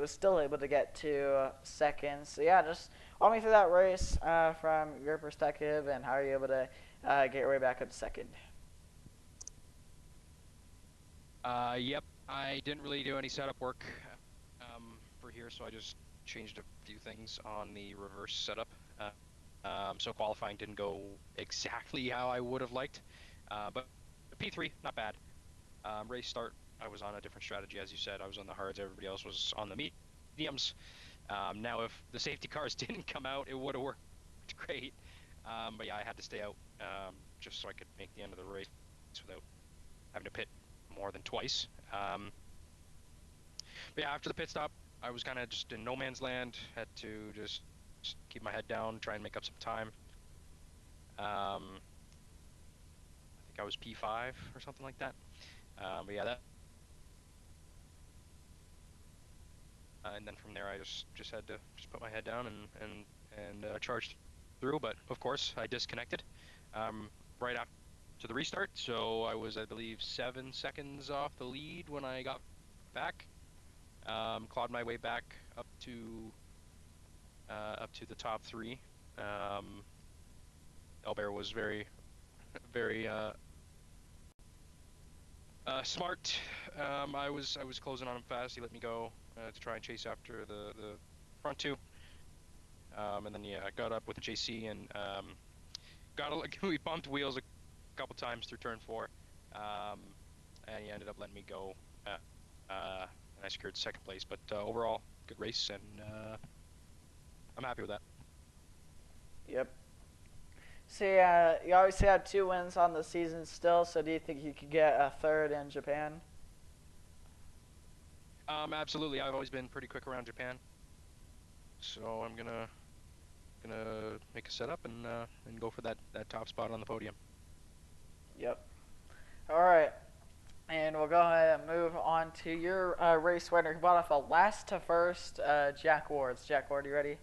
still able to get to second. So yeah, just walk me through that race from your perspective, and how are you able to get your way back up to second? Yep. I didn't really do any setup work for here, so I just changed a few things on the reverse setup. So qualifying didn't go exactly how I would have liked, but P3, not bad. Race start, I was on a different strategy, as you said. I was on the hards, everybody else was on the mediums. Now, if the safety cars didn't come out, it would have worked great. But yeah, I had to stay out just so I could make the end of the race without having to pit more than twice. But yeah, after the pit stop, I was kind of just in no man's land. Had to just keep my head down, try and make up some time. I think I was P5 or something like that. But yeah, and then from there, I just had to put my head down and charge through. But of course, I disconnected right after the restart, so I was, I believe, 7 seconds off the lead when I got back. Clawed my way back up to the top 3. Albert was very smart. I was closing on him fast. He let me go to try and chase after the front 2. And then yeah, I got up with the JC and we bumped wheels a couple times through turn 4, and he ended up letting me go. And I secured second place. But overall, good race, and I'm happy with that. Yep. So yeah, you obviously have 2 wins on the season still. So do you think you could get a third in Japan? Absolutely. I've always been pretty quick around Japan, so I'm gonna make a setup and go for that top spot on the podium. Yep. All right. And we'll go ahead and move on to your race winner. He bought off a last to first Jack Wards. Jack Ward, you ready?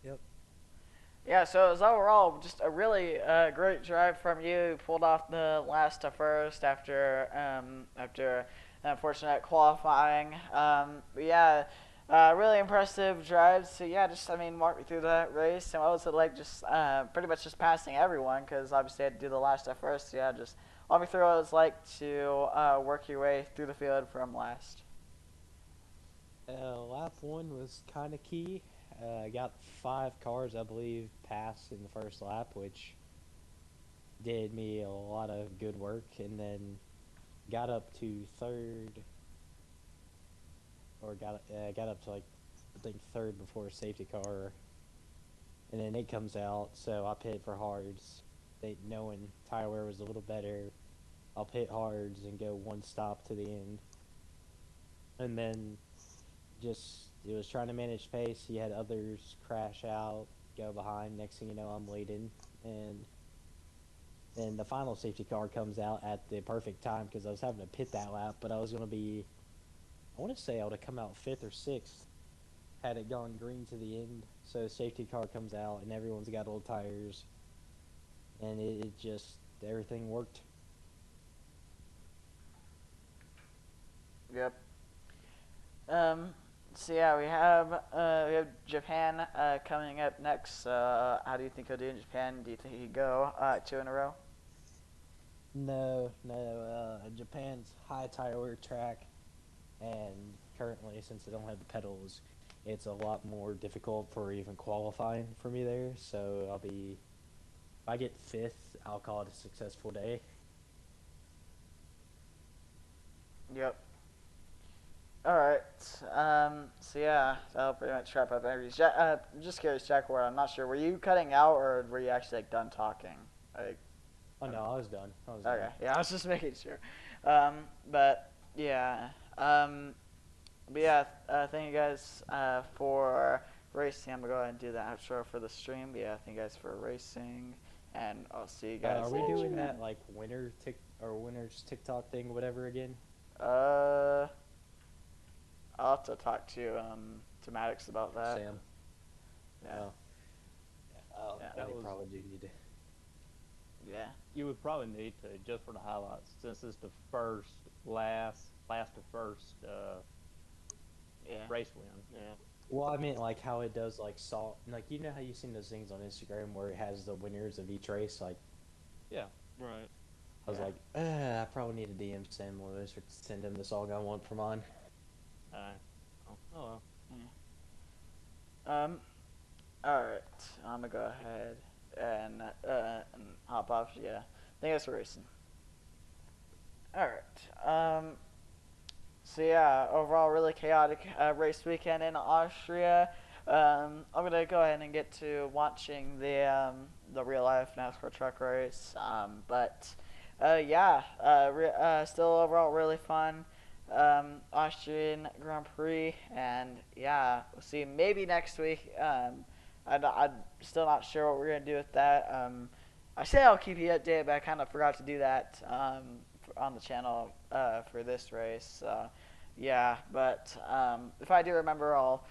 Yep. Yeah, so it was overall just a really great drive from you. You pulled off the last to first after after unfortunate qualifying. But yeah, really impressive drives. So yeah, just I mean, walk me through that race and what was it like? Just pretty much just passing everyone because obviously I had to do the last to first. So yeah, just walk me through what it was like to work your way through the field from last. Lap one was kind of key. I got 5 cars, I believe, passed in the first lap, which did me a lot of good work, and then got up to third, or got up to like I think third before a safety car, and then it comes out, so I pit for hards. Knowing tire wear was a little better, I'll pit hards and go one stop to the end, and then just it was trying to manage pace. You had others crash out, go behind. Next thing you know, I'm leading, and then the final safety car comes out at the perfect time because I was having to pit that lap, but I was going to be, I want to say I would have come out 5th or 6th had it gone green to the end. So safety car comes out and everyone's got old tires, and it just everything worked. Yep. So yeah, we have Japan coming up next. How do you think he'll do in Japan? Do you think he'd go 2 in a row? No, Japan's high tire wear track, and currently, since I don't have the pedals, it's a lot more difficult for even qualifying for me there. So if I get 5th, I'll call it a successful day. Yep. All right. So yeah, that'll pretty much wrap up interviews. I'm just curious, Jack Ward. I'm not sure. Were you cutting out or were you actually like done talking? Like, Oh no, I was done. okay. Yeah, I was just making sure. But yeah. But yeah. Thank you guys for racing. I'm gonna go ahead and do the outro for the stream. But yeah, thank you guys for racing, and I'll see you guys. Are we in doing Japan. that like winners TikTok thing, whatever again? I'll have to talk to Maddox about that. Sam. Yeah. Oh, Yeah. that probably do need to. Yeah. You would probably need to, just for the highlights, since it's the last to first Yeah. race win. Yeah. Well, I meant like how it does like like you know how you've seen those things on Instagram where it has the winners of each race. Like, Yeah. Right. I was Yeah. like, I probably need to DM Sam one of those or send him the song I want for mine. Oh well. All right. I'm gonna go ahead and hop off. Yeah. Thank you guys for racing. All right. So yeah, overall really chaotic race weekend in Austria. I'm gonna go ahead and get to watching the real life NASCAR truck race. But yeah, still overall really fun. Austrian Grand Prix, and yeah, we'll see maybe next week. I'm still not sure what we're gonna do with that. I say I'll keep you updated, but I kind of forgot to do that on the channel for this race. Yeah, but if I do remember, I'll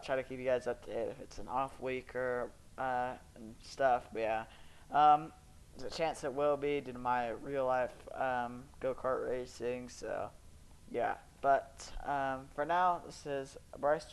try to keep you guys updated if it's an off week or and stuff. But yeah, there's a chance it will be due to my real life go-kart racing. So yeah, but for now, this is Bryce.